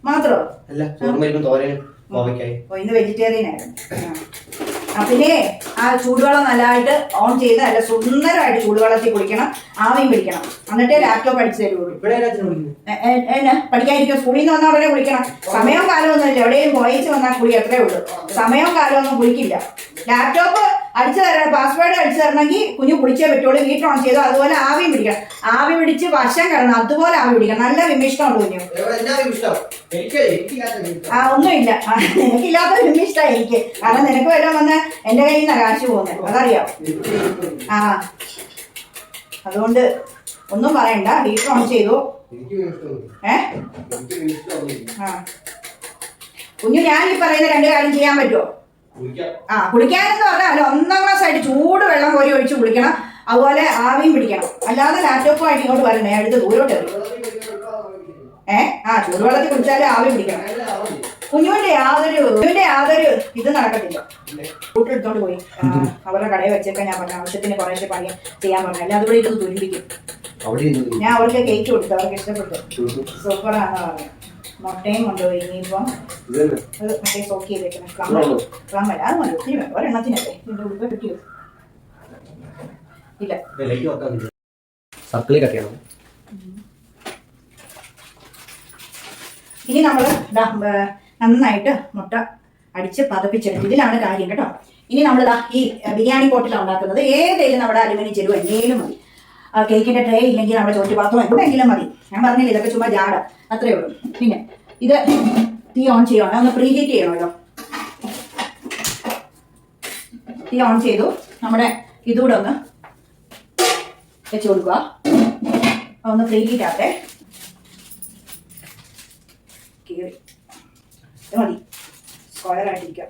S1: മാത്രോ
S2: അല്ല ചോറും പരിപ്പും തോരനും കോവയ്ക്കായി.
S1: ഇന്ന് വെജിറ്റേറിയൻ ആയിരുന്നു. പിന്നെ ആ ചൂടുവെള്ളം നല്ലതായിട്ട് ഓൺ ചെയ്ത് നല്ല സുന്ദരമായിട്ട് ചൂടുവെള്ളത്തിൽ കുളിക്കണം, ആവിയും പിടിക്കണം. എന്നിട്ടേ ലാപ്ടോപ്പ് അടിച്ചു തരുള്ളൂ. എന്നാ പഠിക്കാതിരിക്കും, സ്കൂളിൽ നിന്ന് വന്നാൽ ഉടനെ കുളിക്കണം. സമയവും കാലമൊന്നുമില്ല, എവിടെയും പോയിച്ച് വന്നാൽ കുളി അത്രേ ഉള്ളൂ. സമയവും കാലമൊന്നും കുളിക്കില്ല. ലാപ്ടോപ്പ് അടിച്ചു തരണം, പാസ്വേഡ് അടിച്ചു തരണമെങ്കിൽ കുഞ്ഞു കുളിച്ചേ പറ്റുള്ളൂ. വീട്ടിൽ ഓൺ ചെയ്തോ. അതുപോലെ ആവിയും പിടിക്കണം, ആവി പിടിച്ച് വശം കിടണം, അതുപോലെ ആവി പിടിക്കണം. നല്ല വിമിഷ്ടമുണ്ട് കുഞ്ഞു. ആ ഒന്നുമില്ല, നിനക്കില്ലാത്ത വിമിഷ്ടമാണ് എനിക്ക്. കാരണം നിനക്ക് വല്ലതും വന്ന് എന്റെ കയ്യിൽ നിന്നാണ് കാശ് പോകുന്നത്, അതറിയാം. ആ അതുകൊണ്ട് ഒന്നും പറയണ്ട, ഹീറ്റർ ഓൺ ചെയ്തു. കുഞ്ഞു ഞാൻ ഈ പറയുന്ന 2 കാര്യം ചെയ്യാൻ പറ്റുമോ? ആ കുളിക്കാനെന്ന് പറഞ്ഞാൽ 1ാം ക്ലാസ് ആയിട്ട് ചൂട് വെള്ളം കോരി ഒഴിച്ച് കുളിക്കണം, അതുപോലെ ആവിയും പിടിക്കണം. അല്ലാതെ ലാപ്ടോപ്പുമായിട്ട് ഇങ്ങോട്ട് വരണേ, അടുത്ത് ദൂരോട്ട് വരും. ആ ചൂടുവെള്ളത്തിൽ കുളിച്ചാലേ ആവി പിടിക്കണം. കുഞ്ഞുവിന്റെ യാതൊരു ഇത് നടക്കത്തില്ല. കൂട്ടെടുത്തോണ്ട് പോയി അവരുടെ കടയിൽ വെച്ചേക്കാൻ ഞാൻ പറഞ്ഞ ആവശ്യത്തിന് കുറേശ്ശെ പണി ചെയ്യാൻ പറഞ്ഞു. അല്ല അതുകൂടെ ഇത് തുരിപ്പിക്കും. ഞാൻ അവർക്ക് കേക്ക് കൊടുത്തു, അവർക്ക് ഇഷ്ടപ്പെട്ടു, സൂപ്പറാണെന്ന് പറഞ്ഞു. മുട്ടയും കൊണ്ടുപോയി. ഇനിയിപ്പം അത് മറ്റേ സോക്ക് ചെയ്തേക്കണം. പ്ലം അല്ല, അത് മതി, ഒത്തിരി വേണം, ഒരെണ്ണത്തിനല്ലേ. ഇതിന്റെ ഉള്ളിൽ കിട്ടിയോ? ഇല്ല
S2: സർക്കിളിൽ കട്ട് ചെയ്യണം.
S1: ഇനി നമ്മൾ നന്നായിട്ട് മുട്ട അടിച്ച് പതപ്പിച്ചെടുക്കും. ഇതിലാണ് കാര്യം കേട്ടോ. ഇനി നമ്മൾ ഈ ബിരിയാണി പോട്ടിലാണ് ഉണ്ടാക്കുന്നത്. ഏതെങ്കിലും നമ്മുടെ അലുമിനിയം ചെരുവ് എന്തെങ്കിലും മതി. കേക്കിന്റെ ട്രേ ഇല്ലെങ്കിൽ നമ്മുടെ ചോറ്റുപാത്രം എന്തെങ്കിലും മതി. ഞാൻ പറഞ്ഞില്ല ഇതൊക്കെ ചുമ്മാ ജാട, അത്രേ ഉള്ളൂ. പിന്നെ ഇത് തീ ഓൺ ചെയ്യണം, ഒന്ന് പ്രീ ഹീറ്റ് ചെയ്യണമല്ലോ. തീ ഓൺ ചെയ്തു. നമ്മുടെ ഇതുകൂടെ ഒന്ന് വെച്ച് കൊടുക്കുക, ഒന്ന് പ്രീ ഹീറ്റ് ആകട്ടെ. ഇത് മതി, സ്ക്വയറായിട്ടിരിക്കുക.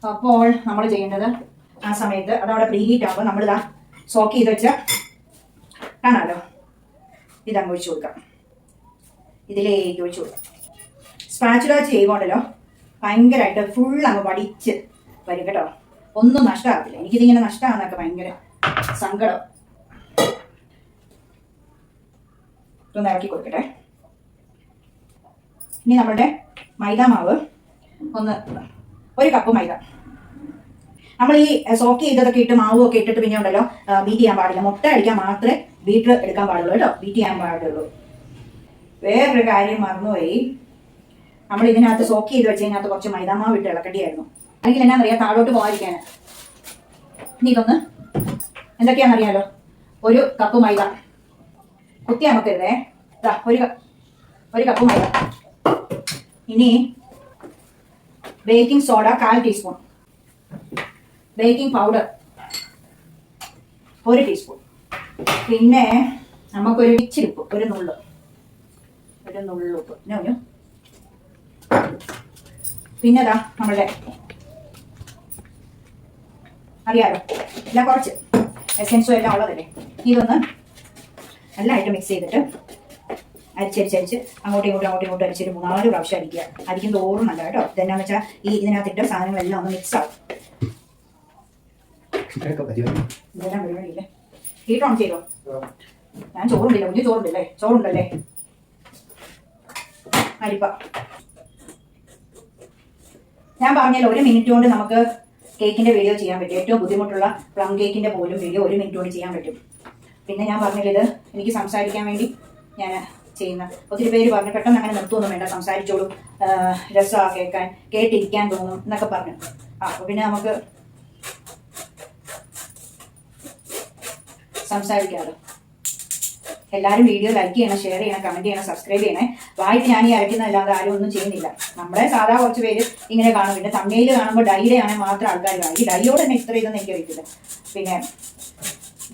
S1: അപ്പോൾ നമ്മൾ ചെയ്യേണ്ടത് ആ സമയത്ത് അതവിടെ പ്രീ ഹീറ്റ് ആകുമ്പോൾ നമ്മളിതാ സോക്ക് ചെയ്ത് വെച്ച കാണാമല്ലോ, ഇതങ്ങ് ഒഴിച്ചു കൊടുക്കാം. ഇതിലേക്ക് ഒഴിച്ചു കൊടുക്കാം. സ്പാച്ചുല ചെയ്യുമ്പോണ്ടല്ലോ ഭയങ്കരമായിട്ട് ഫുൾ അങ്ങ് വടിച്ച് വരും കേട്ടോ. ഒന്നും നഷ്ടമാകത്തില്ല. എനിക്കിതിങ്ങനെ നഷ്ടമാകുന്നൊക്കെ ഭയങ്കര സങ്കടം. ഇതൊന്ന് ഇറക്കി കൊടുക്കട്ടെ. ഇനി നമ്മുടെ മൈദാമാവ് ഒരു കപ്പ് മൈദ. നമ്മൾ ഈ സോക്ക് ചെയ്തതൊക്കെ ഇട്ട് മാവും ഒക്കെ ഇട്ടിട്ട് പിന്നെ ഉണ്ടല്ലോ ബീറ്റ് ചെയ്യാൻ പാടില്ല. മുട്ട അടിക്കാൻ മാത്രമേ ബീറ്റർ എടുക്കാൻ പാടുള്ളൂ കേട്ടോ, ബീറ്റ് ചെയ്യാൻ പാടുള്ളൂ. വേറൊരു കാര്യം മറന്നുപോയി, നമ്മൾ ഇതിനകത്ത് സോക്ക് ചെയ്ത് വെച്ചതിനകത്ത് കുറച്ച് മൈദാമാവ് ഇട്ട് ഇളക്കേണ്ടിയായിരുന്നു. അല്ലെങ്കിൽ എന്നാന്നറിയാം, താഴോട്ട് പോകാതിരിക്കാൻ. ഇനി ഇതൊന്ന് എന്തൊക്കെയാണെന്നറിയാലോ. 1 കപ്പ് മൈദ കുത്തി നമുക്കരുതേ, ഒരു കപ്പ് മൈദ. ഇനി baking soda 1/4 teaspoon, baking powder 1 teaspoon, പിന്നെ നമുക്കൊരു ഇച്ചിരി ഉപ്പ്, ഒരു നുള്ളുപ്പ്. പിന്നെ അതാ നമ്മളുടെ അറിയാലോ എല്ലാം കുറച്ച് എസെൻസും എല്ലാം ഉള്ളതല്ലേ. ഇതൊന്ന് നല്ലതായിട്ട് മിക്സ് ചെയ്തിട്ട് അരിച്ചരിച്ചരിച്ച് അങ്ങോട്ടും ഇങ്ങോട്ടും അരിച്ചൊരു 3-4 പ്രാവശ്യം അരിക്കുക. അരിക്കും തോറും നല്ല കേട്ടോ. ഇതെന്നാന്ന് വെച്ചാൽ ഇതിനകത്തിട്ട് സാധനങ്ങളെല്ലാം ഒന്ന് മിക്സ് ആവും. ഇതെല്ലാം പരിപാടിയില്ലേ. ഹീറ്റ് ഓൺ ചെയ്തോ. ഞാൻ ചോറുണ്ടില്ല, കുഞ്ഞു ചോറുണ്ടല്ലേ. അരിപ്പ ഞാൻ പറഞ്ഞല്ലോ 1 മിനിറ്റ് കൊണ്ട് നമുക്ക് കേക്കിന്റെ വീഡിയോ ചെയ്യാൻ പറ്റും. ഏറ്റവും ബുദ്ധിമുട്ടുള്ള പ്ലം കേക്കിന്റെ പോലും വീഡിയോ 1 മിനിറ്റ് കൊണ്ട് ചെയ്യാൻ പറ്റും. പിന്നെ ഞാൻ പറഞ്ഞില്ല, ഇത് എനിക്ക് സംസാരിക്കാൻ വേണ്ടി ഞാൻ ചെയ്യുന്ന. ഒത്തിരി പേര് പറഞ്ഞു പെട്ടെന്ന് അങ്ങനെ നിർത്തുമൊന്നും വേണ്ട, സംസാരിച്ചോളും, രസമാണ് കേൾക്കാൻ, കേട്ടിരിക്കാൻ തോന്നും എന്നൊക്കെ പറഞ്ഞു. അപ്പോൾ പിന്നെ നമുക്ക് സംസാരിക്കാമല്ലോ. എല്ലാവരും വീഡിയോ ലൈക്ക് ചെയ്യണം, ഷെയർ ചെയ്യണം, കമന്റ് ചെയ്യണം, സബ്സ്ക്രൈബ് ചെയ്യണേ. വായിട്ട് ഞാൻ ഈ അരയ്ക്കുന്നതല്ലാതെ ആരും ഒന്നും ചെയ്യുന്നില്ല. നമ്മുടെ സാധാ കുറച്ച് പേര് ഇങ്ങനെ കാണും. പിന്നെ തമിഴിൽ കാണുമ്പോൾ ഡൈയുടെ ആണെങ്കിൽ മാത്രം ആൾക്കാർ കാണും. ഈ ഡൈയോട് തന്നെ ഇത്ര ഇതൊന്നും എനിക്കറിയത്തില്ല. പിന്നെ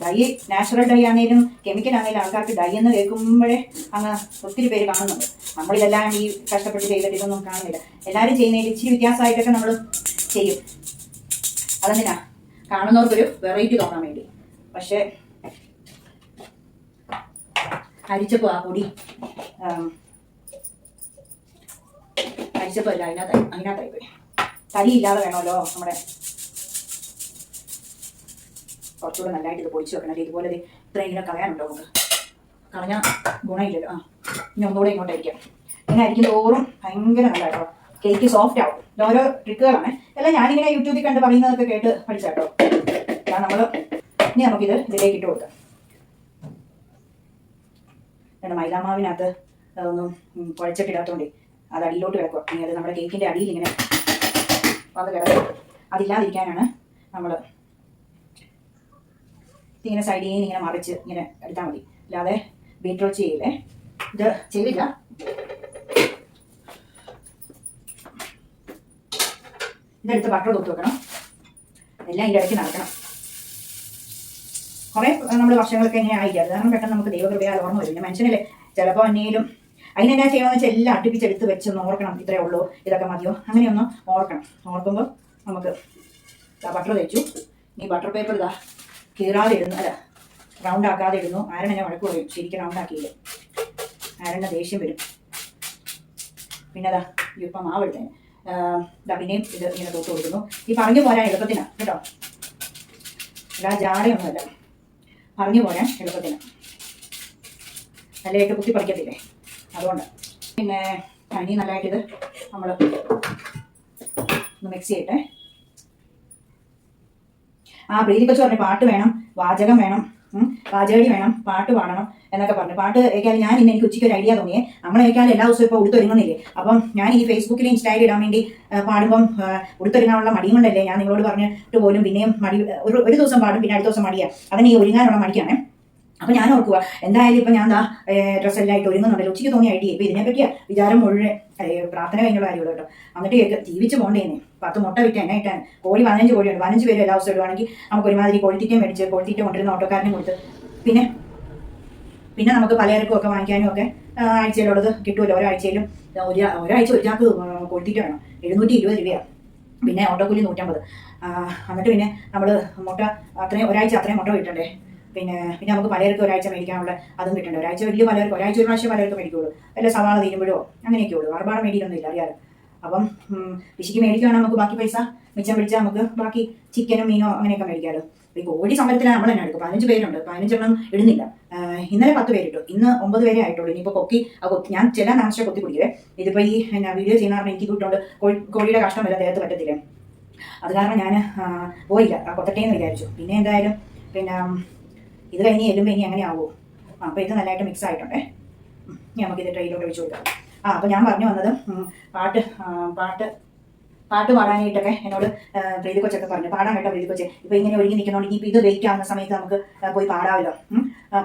S1: ഡൈ നാച്ചുറൽ ഡൈ ആണെങ്കിലും കെമിക്കൽ ആണെങ്കിലും ആൾക്കാർക്ക് ഡൈ എന്ന് കേൾക്കുമ്പോഴേ അങ്ങ് ഒത്തിരി പേര് കാണുന്നുണ്ട്. നമ്മളിതെല്ലാം ഈ കഷ്ടപ്പെട്ട് ചെയ്തിട്ട് ഇതൊന്നും കാണുന്നില്ല. എല്ലാവരും ചെയ്യുന്നതിൽ ഇച്ചിരി വ്യത്യാസമായിട്ടൊക്കെ നമ്മൾ ചെയ്യും. അതെന്തിനാ, കാണുന്നവർക്കൊരു വെറൈറ്റി തോന്നാൻ വേണ്ടി. പക്ഷേ അരിച്ചപ്പോൾ ആ പൊടി അരിച്ചപ്പോൾ അല്ല, അതിനകത്തായി പോയി. തരിയില്ലാതെ വേണമല്ലോ നമ്മുടെ. കുറച്ചുകൂടെ നല്ലതായിട്ട് ഇത് പൊടിച്ച് വെക്കണം. ഇതുപോലെ ഇത്രയും ഇങ്ങനെ കളയാനുണ്ടോ നമുക്ക്? കളഞ്ഞാൽ ഗുണമില്ലല്ലോ. ഇനി ഒന്നുകൂടെ ഇങ്ങോട്ടായിരിക്കാം. ഇങ്ങനെ അരിക്കും തോറും ഭയങ്കര നല്ലതായിട്ടോ, കേക്ക് സോഫ്റ്റ് ആവും. ഓരോ ട്രിക്കുകളാണ് എല്ലാം ഞാനിങ്ങനെ യൂട്യൂബിൽ കണ്ട് പറയുന്നതൊക്കെ കേട്ട് പഠിച്ചാട്ടോ. ഇനി നമുക്കിത് ഇതിലേക്ക് ഇട്ട് കൊടുക്കാം. മൈദാമാവിനകത്ത് അതൊന്നും കുഴച്ചിട്ടിടാത്തോണ്ടേ അത് അടിയിലോട്ട് കിടക്കുക. ഇനി അത് നമ്മുടെ കേക്കിൻ്റെ അടിയിൽ ഇങ്ങനെ അത് കിടക്കും. അതില്ലാതിരിക്കാനാണ് നമ്മൾ ഇങ്ങനെ സൈഡിൽ നിന്ന് ഇങ്ങനെ മറിച്ച് ഇങ്ങനെ എടുത്താൽ മതി. അല്ലാതെ ബീറ്റ്റോട്ട് ചെയ്യില്ലേ. ഇത് ചെയ്തില്ല. ഇതെടുത്ത് ബട്ടർ തൊട്ട് വെക്കണം. എല്ലാം ഇതിൻ്റെ ഇടയ്ക്ക് നടക്കണം. കുറേ നമ്മൾ വർഷങ്ങളൊക്കെ എങ്ങനെ ആയിരിക്കും. അത് കാരണം പെട്ടെന്ന് നമുക്ക് ദൈവകൃപയാൽ ഓർമ്മ വരും. പിന്നെ മനുഷ്യനല്ലേ, ചിലപ്പോൾ എന്നേലും അതിനെന്നാ ചെയ്യുമെന്ന് വെച്ചാൽ എല്ലാം അടുപ്പിച്ചെടുത്ത് വെച്ചൊന്ന് ഓർക്കണം. ഇത്രയേ ഉള്ളൂ, ഇതൊക്കെ മതിയോ, അങ്ങനെയൊന്ന് ഓർക്കണം. ഓർക്കുമ്പോൾ നമുക്ക് ബട്ടർ തേച്ചു. ഈ ബട്ടർ പേപ്പർ ഇതാ കീറാതെ ഇടുന്നു, അല്ല റൗണ്ട് ആക്കാതെ ഇടുന്നു. ആരെന്നെ വഴക്ക് പറയും ശരിക്കും റൗണ്ട് ആക്കിയില്ല. ആരെന്നെ ദേഷ്യം വരും. പിന്നെ അതാ ഇപ്പം മാവ് എടുത്തേന് പിന്നെയും ഇത് ഇങ്ങനെ തൊട്ട് കൊടുക്കുന്നു. ഈ പറഞ്ഞു പോരാൻ എളുപ്പത്തിനാണ് കേട്ടോ, അല്ല ജാടയൊന്നുമല്ല, പറഞ്ഞു പോരാൻ എളുപ്പത്തിന്. നല്ലതായിട്ട് കുത്തി പറിക്കത്തില്ലേ, അതുകൊണ്ട്. പിന്നെ ഇനി നല്ലതായിട്ടിത് നമ്മൾ ഒന്ന് മിക്സ് ചെയ്യട്ടെ. പ്രീതി കൊച്ചു പറഞ്ഞു പാട്ട് വേണം, വാചകം വേണം, വാചകടി വേണം, പാട്ട് പാടണം എന്നൊക്കെ പറഞ്ഞു. പാട്ട് കേൾക്കാൻ ഞാൻ ഇന്ന് എനിക്ക് ഉച്ചയ്ക്ക് ഒരു ഐഡിയ തോന്നിയേ. നമ്മളെ കേൾക്കാൻ എല്ലാ ദിവസവും ഇപ്പോൾ ഉടുത്തൊരുങ്ങുന്നില്ലേ. അപ്പം ഞാൻ ഈ ഫേസ്ബുക്കിൽ ഇൻസ്റ്റയിൽ ഇടാൻ വേണ്ടി പാടുമ്പം ഉടുത്തൊരുങ്ങാനുള്ള മടിയും കൊണ്ടല്ലേ ഞാൻ നിങ്ങളോട് പറഞ്ഞിട്ട് പോലും പിന്നെയും മടി. ഒരു ദിവസം പാടും, പിന്നെ അടുത്ത ദിവസം മടിയാണ്. അതിന് ഈ ഒരുങ്ങാനുള്ള മടിക്കാണ്. അപ്പം ഞാൻ ഓർക്കുക എന്തായാലും ഇപ്പം ഞാൻ ഡ്രസ്സെല്ലാം ആയിട്ട് ഒരുങ്ങുന്നുണ്ടല്ലോ. ഉച്ചയ്ക്ക് തോന്നിയ ഐഡിയ. ഇപ്പം ഇതിനെപ്പറ്റിയ വിചാരം മുഴുവൻ പ്രാർത്ഥന കഴിഞ്ഞുള്ള കാര്യമുള്ളൂ കേട്ടോ. എന്നിട്ട് ജീവിച്ച് പോകണ്ടേന്നെ. 10 മുട്ട വിറ്റ് എന്നെ ഇട്ടാൻ. കോഴി 15 കോഴിയുണ്ട്. 15 പേര് എല്ലാ ദിവസവും ഇടുവാണെങ്കിൽ നമുക്ക് ഒരുമാതിരി കോഴിത്തീറ്റ മേടിച്ച് കോഴിത്തീറ്റ കൊണ്ടിരുന്ന ഓട്ടോക്കാരനും കൊടുത്ത് പിന്നെ നമുക്ക് പലചരക്കും ഒക്കെ വാങ്ങിക്കാനും ഒക്കെ ആഴ്ചയിലുള്ളത് കിട്ടുമല്ലോ. ഒരാഴ്ചയിലും ഒരാഴ്ച ഒരു ചാക്ക് കോഴിത്തീറ്റ വേണം. 720 രൂപയാണ്. പിന്നെ ഓട്ടോക്കൂലി 150. എന്നിട്ട് പിന്നെ നമ്മൾ മുട്ട ഒരാഴ്ച അത്രയും മുട്ട കിട്ടണ്ടേ. പിന്നെ നമുക്ക് പലചരക്ക് ഒരാഴ്ച മേടിക്കാനുള്ള അതും കിട്ടണ്ടേ. ഒരാഴ്ച വലിയ പലചരക്ക് ഒരാഴ്ച ഒരു പ്രാവശ്യം പലചരക്ക് മേടിക്കുള്ളൂ. വല്ല സവാള തീരുമ്പോഴോ അങ്ങനെയൊക്കെ ഉള്ളൂ. ഒരുപാട് മേടിക്കൊന്നുമില്ല, അറിയാലോ. അപ്പം കൃഷിക്ക് മേടിക്കുകയാണെങ്കിൽ നമുക്ക് ബാക്കി പൈസ മിച്ചം പിടിച്ചാൽ നമുക്ക് ബാക്കി ചിക്കനും മീനോ അങ്ങനെയൊക്കെ മേടിക്കാമല്ലോ. ഈ കോഴി സമരത്തിലാണ് നമ്മൾ തന്നെ എടുക്കും. 15 പേരുണ്ട്, 15 എണ്ണം ഇടുന്നില്ല. ഇന്നലെ 10 പേരിട്ടു, ഇന്ന് 9 പേരേ ആയിട്ടുള്ളൂ. ഇനിയിപ്പോൾ ഞാൻ ചില നാശം കൊത്തി പിടിക്കുവേ. ഇതിപ്പോൾ ഈ വീഡിയോ ചെയ്യുന്ന കാരണം എനിക്ക് കിട്ടുകൊണ്ട് കോഴിയുടെ കഷ്ടം വരെ ദേഹത്ത് പറ്റത്തില്ല. അത് കാരണം ഞാൻ പോയില്ല, കൊത്തട്ടേന്ന് വിചാരിച്ചു. പിന്നെ എന്തായാലും ഇത് കഴിഞ്ഞ് ചെല്ലുമ്പോൾ ഇനി അങ്ങനെ ആവുമോ. അപ്പോൾ ഇത് നല്ലതായിട്ട് മിക്സ് ആയിട്ടുണ്ടേ. നമുക്കിത് ട്രെയിലോട്ട് ഒഴിച്ചു കൊടുക്കാം. അപ്പോൾ ഞാൻ പറഞ്ഞു വന്നത് പാട്ട് പാടാനായിട്ടൊക്കെ എന്നോട് പ്രീതി കൊച്ചൊക്കെ പറഞ്ഞു. പാടാൻ കേട്ടോ പ്രീതി കൊച്ചെ. ഇപ്പോൾ ഇങ്ങനെ ഒരുങ്ങി നിൽക്കുന്നതുകൊണ്ട് ഇനിയിപ്പോൾ ഇത് വെയിറ്റ് ആവുന്ന സമയത്ത് നമുക്ക് പോയി പാടാമല്ലോ.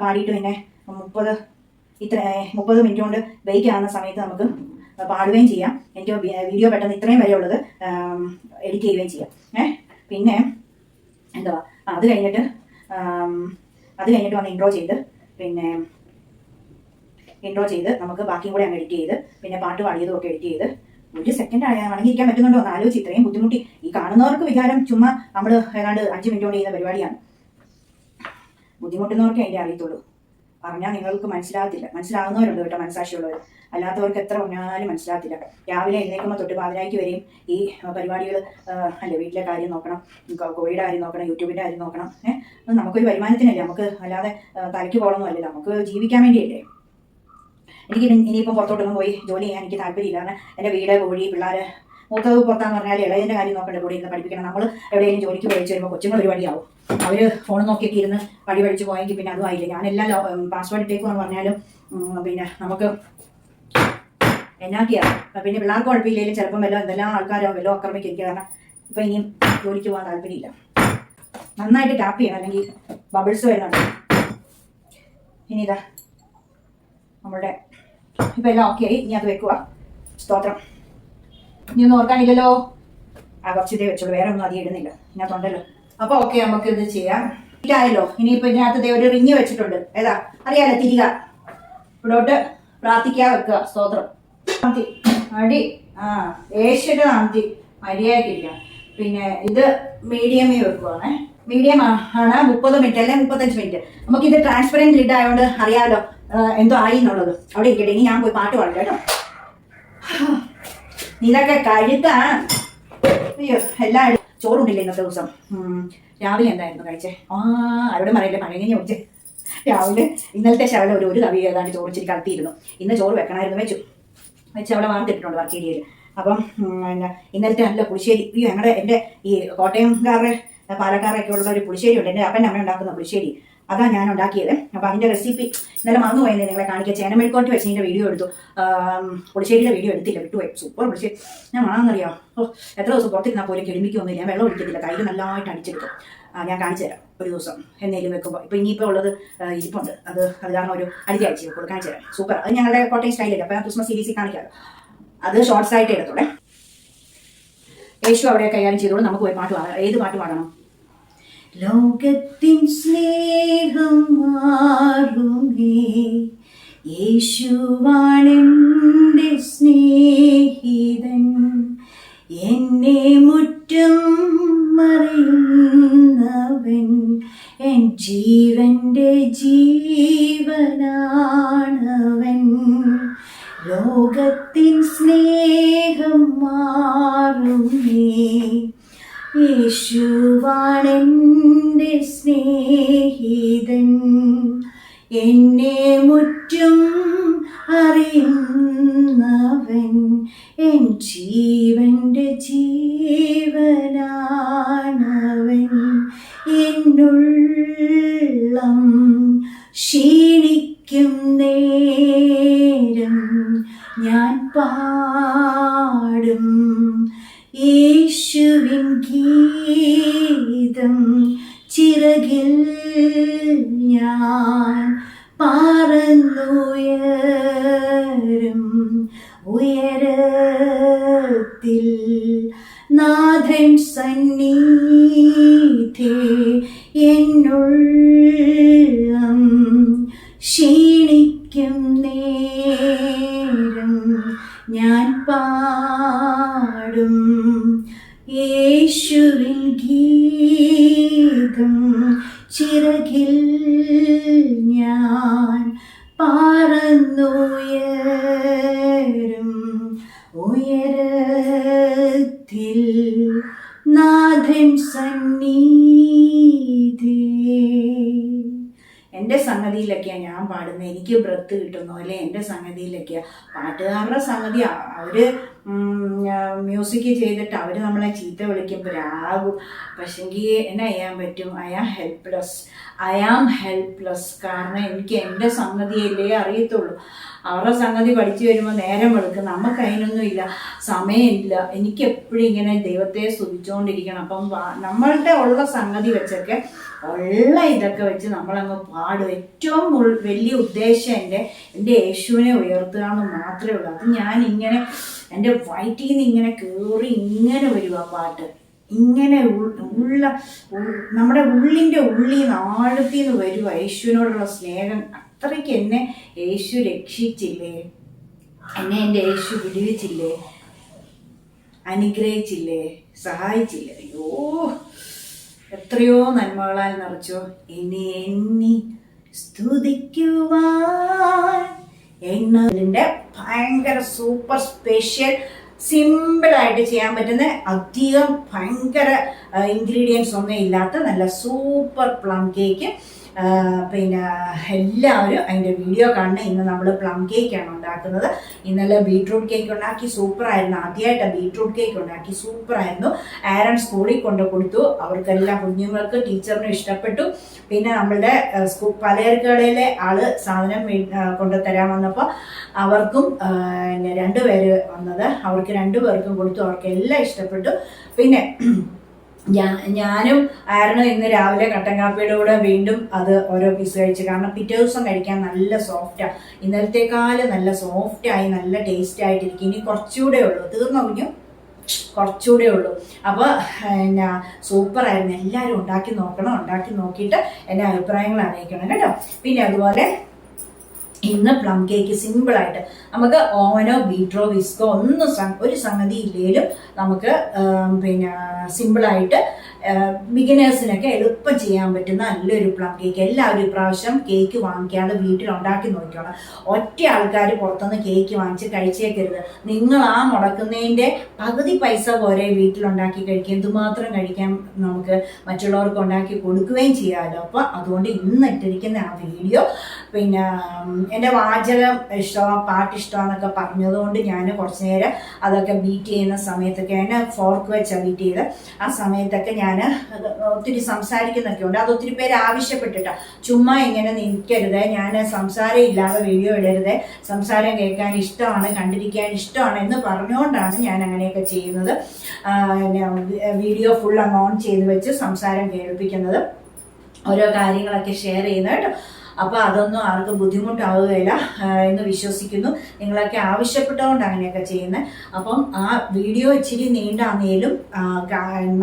S1: പാടിയിട്ട് പിന്നെ 30 മിനിറ്റ് കൊണ്ട് വെയിറ്റ് ആവുന്ന സമയത്ത് നമുക്ക് പാടുകയും ചെയ്യാം. എനിക്ക് വീഡിയോ പെട്ടെന്ന് ഇത്രയും വരെ ഉള്ളത് എഡിറ്റ് ചെയ്യുകയും ചെയ്യാം. പിന്നെ എന്തുവാ അത് കഴിഞ്ഞിട്ട് വന്ന് ഇൻട്രോ ചെയ്ത് നമുക്ക് ബാക്കിയും കൂടെ അങ്ങ് എഡിറ്റ് ചെയ്ത് പിന്നെ പാട്ട് പാടിയതും ഒക്കെ എഡിറ്റ് ചെയ്ത് ഒരു സെക്കൻഡ് അടങ്ങിയിരിക്കാൻ പറ്റുന്നുണ്ടോ എന്ന് ആലോചിച്ച് ഇത്രയും ബുദ്ധിമുട്ടി. ഈ കാണുന്നവർക്ക് വിചാരം ചുമ്മാ നമ്മൾ ഏതാണ്ട് 5 മിനിറ്റ് കൊണ്ട് ചെയ്യുന്ന പരിപാടിയാണ്. ബുദ്ധിമുട്ടുന്നവർക്കേ അതിൻ്റെ അറിയത്തുള്ളൂ. പറഞ്ഞാൽ നിങ്ങൾക്ക് മനസ്സിലാവുന്നവരുണ്ട് കേട്ടോ, മനസ്സാക്ഷിയുള്ളവർ. അല്ലാത്തവർക്ക് എത്ര പറഞ്ഞാലും മനസ്സിലാകത്തില്ല. രാവിലെ എഴുന്നേൽക്കുമ്പോൾ തൊട്ട് പാതിരായ്ക്ക് വരെയും ഈ പരിപാടികൾ അല്ലേ. വീട്ടിലെ കാര്യം നോക്കണം, കോഴിയുടെ കാര്യം നോക്കണം, യൂട്യൂബിൻ്റെ കാര്യം നോക്കണം. നമുക്കൊരു വരുമാനത്തിനല്ലേ, നമുക്ക് അല്ലാതെ തലയ്ക്ക് പോകണമെന്നും അല്ലല്ലോ, നമുക്ക് ജീവിക്കാൻ വേണ്ടിയല്ലേ. എനിക്ക് ഇനിയിപ്പം പുറത്തോട്ടൊന്നും പോയി ജോലി ചെയ്യാൻ എനിക്ക് താല്പര്യമില്ല. കാരണം എൻ്റെ വീട്, കോഴി, പിള്ളേർ മൂത്തത് പുറത്താന്ന് പറഞ്ഞാൽ ഇളയതിൻ്റെ കാര്യം നോക്കണ്ട, കൂടെ ഇരുന്ന് പഠിപ്പിക്കണം. നമ്മൾ എവിടെയെങ്കിലും ജോലിക്ക് പോയിച്ച് വരുമ്പോൾ കൊച്ചുങ്ങൾ ഒരു വഴിയാവും. അവർ ഫോൺ നോക്കിയൊക്കെ ഇരുന്ന് വഴി പഠിച്ച് പോയെങ്കിൽ പിന്നെ അതും ആയില്ല. ഞാനെല്ലാം പാസ്വേഡ് ഇട്ടേക്കുമെന്ന് പറഞ്ഞാലും പിന്നെ നമുക്ക് എന്നാക്കിയാണ്. പിന്നെ പിള്ളേർക്ക് കുഴപ്പമില്ലെങ്കിലും ചിലപ്പം എന്തെല്ലാം ആൾക്കാരോ വല്ലതും ആക്രമിക്കുക. കാരണം ഇപ്പം ഇനിയും ജോലിക്ക് പോകാൻ താല്പര്യമില്ല. നന്നായിട്ട് ടാപ്പ് ചെയ്യണം, അല്ലെങ്കിൽ ബബിൾസ് വരുന്നുണ്ട്. ഇനി ഇതാ നമ്മളുടെ ഇപ്പം എല്ലാം ഓക്കെ ആയി. ഇനി അത് വെക്കുക. സ്തോത്രം. ഇനി ഒന്നും ഓർക്കാനില്ലല്ലോ. കുറച്ച് ഇതേ വെച്ചോളൂ, വേറെ ഒന്നും അധികം ഇടുന്നില്ല, ഇതിനകത്തുണ്ടല്ലോ. അപ്പോൾ ഓക്കെ, നമുക്ക് ഇത് ചെയ്യാം. ഇതായല്ലോ. ഇനിയിപ്പോൾ ഇതിനകത്ത് ഒരു റിങ് വെച്ചിട്ടുണ്ട്. ഏതാ അറിയാലോ, തിരിക ഇവിടോട്ട് പ്രാർത്ഥിക്കാൻ വെക്കുക. സ്തോത്രം. അടി ഏഷ്യയുടെ നാന്തി മര്യാദക്കില്ല. പിന്നെ ഇത് മീഡിയമേ വെക്കുവാണേ. മീഡിയം ആണ് 30 മിനിറ്റ് അല്ലെ 35 മിനിറ്റ്. നമുക്കിത് ട്രാൻസ്പെറൻറ്റ് ലിഡ് ആയതുകൊണ്ട് അറിയാമല്ലോ എന്തോ ആയി എന്നുള്ളത്. അവിടെ ഇരിക്കട്ടെ. ഇനി ഞാൻ പോയി പാട്ട് പാടാം കേട്ടോ. ഇതൊക്കെ കഴുത്താ. അയ്യോ, എല്ലാം ചോറുണ്ടില്ല ഇന്നത്തെ ദിവസം. രാവിലെ എന്തായിരുന്നു കഴിച്ചേ? ആരോടും പറയില്ലേ, പഴകഞ്ഞി കുടിച്ച്. രാവിലെ ഇന്നലത്തെ ശകലം ഒരു കവി ഏതാണ്ട് ചോറിച്ചിരി കടത്തിയിരുന്നു. ഇന്ന് ചോറ് വെക്കണമായിരുന്നു. വെച്ച് അവിടെ വാർത്തിട്ടിട്ടുണ്ട് വർക്ക് ഏരിയയിൽ. അപ്പം ഇന്നലത്തെ നല്ല പുളിശ്ശേരി. ഞങ്ങളുടെ എൻ്റെ ഈ കോട്ടയംകാരുടെ പാലക്കാരൊക്കെ ഉള്ള ഒരു പുളിശ്ശേരി ഉണ്ട്. എൻ്റെ അപ്പൻ്റെ അമ്മ ഉണ്ടാക്കുന്ന പുളിശ്ശേരി. അതാണ് ഞാൻ ഉണ്ടാക്കിയത്. അപ്പോൾ അതിൻ്റെ റെസിപ്പി ഇന്നലെ മറന്നുപോയത് നിങ്ങളെ കാണിക്കുക. ചേനമെഴുക്കോട്ട് വെച്ച് ഇതിൻ്റെ വീഡിയോ എടുത്തു. പുളിശ്ശേരിയുടെ വീഡിയോ എടുത്തില്ല, വിട്ടുപോയി. സൂപ്പർ പുളിശ്ശേരി. ഞാൻ മണമെന്നറിയാം. എത്ര ദിവസം പുറത്തിരുന്നാൽ പോലും കിളിമിക്കൊന്നുമില്ല. ഞാൻ വെള്ളം ഒഴിക്കത്തില്ല, കയ്യിൽ നല്ലതായിട്ട് അടിച്ചെടുക്കും. ഞാൻ കാണിച്ചു തരാം ഒരു ദിവസം എന്നേലും വെക്കുമ്പോൾ. ഇപ്പോൾ ഇനിയിപ്പോൾ ഉള്ളത് ഇരിപ്പുണ്ട്. അത് കാരണം ഒരു അടിച്ച് അടിച്ച് വെക്കുള്ളൂ. കാണിച്ചു തരാം. സൂപ്പർ. അത് ഞങ്ങളുടെ കോട്ടയം സ്റ്റൈലില്ല. അപ്പോൾ ഞാൻ ക്രിസ്മസ് സീരീസിൽ കാണിക്കാം. അത് ഷോർട്സ് ആയിട്ട് എടുത്തോളെ. യേശു അവിടെ കൈകാര്യം ചെയ്തോളൂ. നമുക്ക് പോയി പാട്ട് പാടാം. ഏത് പാട്ട് പാടണം? ലോകത്തിൻ സ്നേഹം മാറുമേ, യേശുവാണെന്റെ സ്നേഹിതൻ, എന്നെ മുറ്റം മറിയുന്നവൻ, എൻ ജീവന്റെ ജീവനാണവൻ. ലോകത്തിൻ സ്നേഹം മാറുമേ, യേശുവാണെന്റെ സ്നേഹിതൻ, എന്നെ മുറ്റും അറിയുന്നവൻ, എൻ ജീവന്റെ ജീവനാണവൻ. എന്നുള്ളം ക്ഷീണിക്കും നേരം ഞാൻ പാടും യേശുവിൻ ഗീതം. ചിറകിൽ ഞാൻ പറന്നുയരും, ഉയരത്തിൽ നാഥൻ സന്നിധി. എന്നുള്ളം ക്ഷീണിക്കും നേരം ഞാൻ പാടും യേശുവിൻ ഗീതം. ചിറകിൽ ഞാൻ പറന്നുയരും, ഉയരത്തിൽ നാഥൻ സന്നിധി. എൻ്റെ സംഗതിയിലൊക്കെയാണ് ഞാൻ പാടുന്നത്. എനിക്ക് ബ്രത്ത് കിട്ടുന്നു അല്ലെ എൻ്റെ സംഗതിയിലൊക്കെയാണ്. പാട്ടുകാരുടെ സംഗതി അവർ മ്യൂസിക് ചെയ്തിട്ട് അവർ നമ്മളെ ചീത്ത വിളിക്കുമ്പോൾ രാകും. പക്ഷെങ്കിൽ എന്നാ ചെയ്യാൻ പറ്റും? I am helpless. കാരണം എനിക്ക് എൻ്റെ സംഗതിയല്ലേ അറിയത്തുള്ളൂ. അവരുടെ സംഗതി പഠിച്ചു വരുമ്പോൾ നേരം വെളുക്കും. നമുക്ക് അതിനൊന്നുമില്ല, സമയമില്ല. എനിക്ക് എപ്പോഴും ഇങ്ങനെ ദൈവത്തെ സ്തുതിച്ചുകൊണ്ടിരിക്കണം. അപ്പം നമ്മളുടെ ഉള്ള സംഗതി വെച്ചൊക്കെ ഉള്ള ഇതൊക്കെ വെച്ച് നമ്മളങ്ങ് പാടും. ഏറ്റവും വലിയ ഉദ്ദേശം എൻ്റെ യേശുവിനെ ഉയർത്തുക എന്ന് മാത്രമേ ഉള്ളൂ. അത് ഞാൻ ഇങ്ങനെ എൻ്റെ വയറ്റിൽ നിന്ന് ഇങ്ങനെ കയറി ഇങ്ങനെ വരുക പാട്ട്. ഇങ്ങനെ നമ്മുടെ ഉള്ളിൻ്റെ ഉള്ളിൽ നിന്ന് ആഴത്തിൽ നിന്ന് വരുക യേശുവിനോടുള്ള സ്നേഹം. അത്രയ്ക്ക് എന്നെ യേശു രക്ഷിച്ചില്ലേ, എന്നെ എൻ്റെ യേശു വിടുവിച്ചില്ലേ, അനുഗ്രഹിച്ചില്ലേ, സഹായിച്ചില്ലേ. അയ്യോ, എത്രയോ നന്മകളാൽ നിറച്ചോ. ഇനി എന്നെ സ്തുതിക്കുവാൻ എന്നതിൻ്റെ ഭയങ്കര സൂപ്പർ സ്പെഷ്യൽ സിമ്പിളായിട്ട് ചെയ്യാൻ പറ്റുന്ന, അധികം ഭയങ്കര ഇൻഗ്രീഡിയൻസ് ഒന്നും ഇല്ലാത്ത നല്ല സൂപ്പർ പ്ലം കേക്ക് പിന്നെ എല്ലാവരും അതിൻ്റെ വീഡിയോ കാണണം. ഇന്ന് നമ്മൾ പ്ലം കേക്കാണ് ഉണ്ടാക്കുന്നത്. ഇന്നലെ ബീട്രൂട്ട് കേക്ക് ഉണ്ടാക്കി, സൂപ്പറായിരുന്നു. ആദ്യമായിട്ട് ബീട്രൂട്ട് കേക്ക് ഉണ്ടാക്കി, സൂപ്പറായിരുന്നു. ആരൺ സ്കൂളിൽ കൊണ്ട് കൊടുത്തു. അവർക്കെല്ലാം കുഞ്ഞുങ്ങൾക്ക് ടീച്ചറിനും ഇഷ്ടപ്പെട്ടു. പിന്നെ നമ്മളുടെ പലചരക്കടയിലെ ആള് സാധനം കൊണ്ടുതരാൻ വന്നപ്പോൾ അവർക്കും 2 പേര് വന്നത്, അവർക്ക് 2 പേർക്കും കൊടുത്തു. അവർക്ക് എല്ലാം ഇഷ്ടപ്പെട്ടു. പിന്നെ ഞാനും ആരണം ഇന്ന് രാവിലെ കട്ടൻ കാപ്പിയുടെ കൂടെ വീണ്ടും അത് ഓരോ പീസ് കഴിച്ചു. കാരണം പിറ്റേ ദിവസം കഴിക്കാൻ നല്ല സോഫ്റ്റാണ്. ഇന്നലത്തേക്കാളും നല്ല സോഫ്റ്റായി, നല്ല ടേസ്റ്റ് ആയിട്ടിരിക്കും. ഇനി കുറച്ചുകൂടെ ഉള്ളൂ, തീർന്നു കഴിഞ്ഞു, കുറച്ചുകൂടെ ഉള്ളൂ. അപ്പോൾ എന്നാ സൂപ്പറായിരുന്നു. എല്ലാവരും ഉണ്ടാക്കി നോക്കണം. ഉണ്ടാക്കി നോക്കിയിട്ട് എൻ്റെ അഭിപ്രായങ്ങൾ അറിയിക്കണം കേട്ടോ. പിന്നെ അതുപോലെ ഇന്ന് പ്ലം കേക്ക് സിമ്പിളായിട്ട് നമുക്ക് ഓവനോ ബീറ്ററോ വിസ്കോ ഒന്നും ഒരു സംഗതി ഇല്ലെങ്കിലും നമുക്ക് പിന്നെ സിമ്പിളായിട്ട് ബിഗിനേഴ്സിനൊക്കെ എളുപ്പം ചെയ്യാൻ പറ്റുന്ന നല്ലൊരു പ്ലം കേക്ക്. എല്ലാവരും ഇപ്രാവശ്യം കേക്ക് വാങ്ങിക്കാതെ വീട്ടിൽ ഉണ്ടാക്കി നോക്കണം. ഒറ്റ ആൾക്കാർ പുറത്തുനിന്ന് കേക്ക് വാങ്ങിച്ച് കഴിച്ചേക്കരുത്. നിങ്ങൾ ആ മുടക്കുന്നതിൻ്റെ പകുതി പൈസ പോരെ വീട്ടിലുണ്ടാക്കി കഴിക്കുക. എന്തുമാത്രം കഴിക്കാൻ നമുക്ക് മറ്റുള്ളവർക്ക് ഉണ്ടാക്കി കൊടുക്കുകയും ചെയ്യാമല്ലോ. അപ്പോൾ അതുകൊണ്ട് ഇന്ന് ഇട്ടിരിക്കുന്ന ആ വീഡിയോ, പിന്നെ എൻ്റെ വാചകം ഇഷ്ടമാണ്, പാട്ട് ഇഷ്ടമാണെന്നൊക്കെ പറഞ്ഞതുകൊണ്ട് ഞാൻ കുറച്ച് നേരം അതൊക്കെ ബീറ്റ് ചെയ്യുന്ന സമയത്തൊക്കെ ഞാൻ ഫോർക്ക് വെച്ചാണ് ബീറ്റ് ചെയ്ത്. ആ സമയത്തൊക്കെ ഞാൻ ഒത്തിരി സംസാരിക്കുന്നൊക്കെ ഉണ്ട്. അത് ഒത്തിരി പേര് ആവശ്യപ്പെട്ടിട്ടാണ്. ചുമ്മാ ഇങ്ങനെ നിൽക്കരുത്, ഞാൻ സംസാരം ഇല്ലാതെ വീഡിയോ ഇടരുത്, സംസാരം കേൾക്കാൻ ഇഷ്ടമാണ്, കണ്ടിരിക്കാൻ ഇഷ്ടമാണ് എന്ന് പറഞ്ഞുകൊണ്ടാണ് ഞാൻ അങ്ങനെയൊക്കെ ചെയ്യുന്നത്. വീഡിയോ ഫുൾ അങ്ങ് ഓൺ ചെയ്ത് വെച്ച് സംസാരം കേൾപ്പിക്കുന്നത്, ഓരോ കാര്യങ്ങളൊക്കെ ഷെയർ ചെയ്യുന്നത് കേട്ടോ. അപ്പോൾ അതൊന്നും ആർക്കും ബുദ്ധിമുട്ടാവുകയില്ല എന്ന് വിശ്വസിക്കുന്നു. നിങ്ങളൊക്കെ ആവശ്യപ്പെട്ടതുകൊണ്ട് അങ്ങനെയൊക്കെ ചെയ്യുന്നത്. അപ്പം ആ വീഡിയോ ഇച്ചിരി നീണ്ടാന്നേലും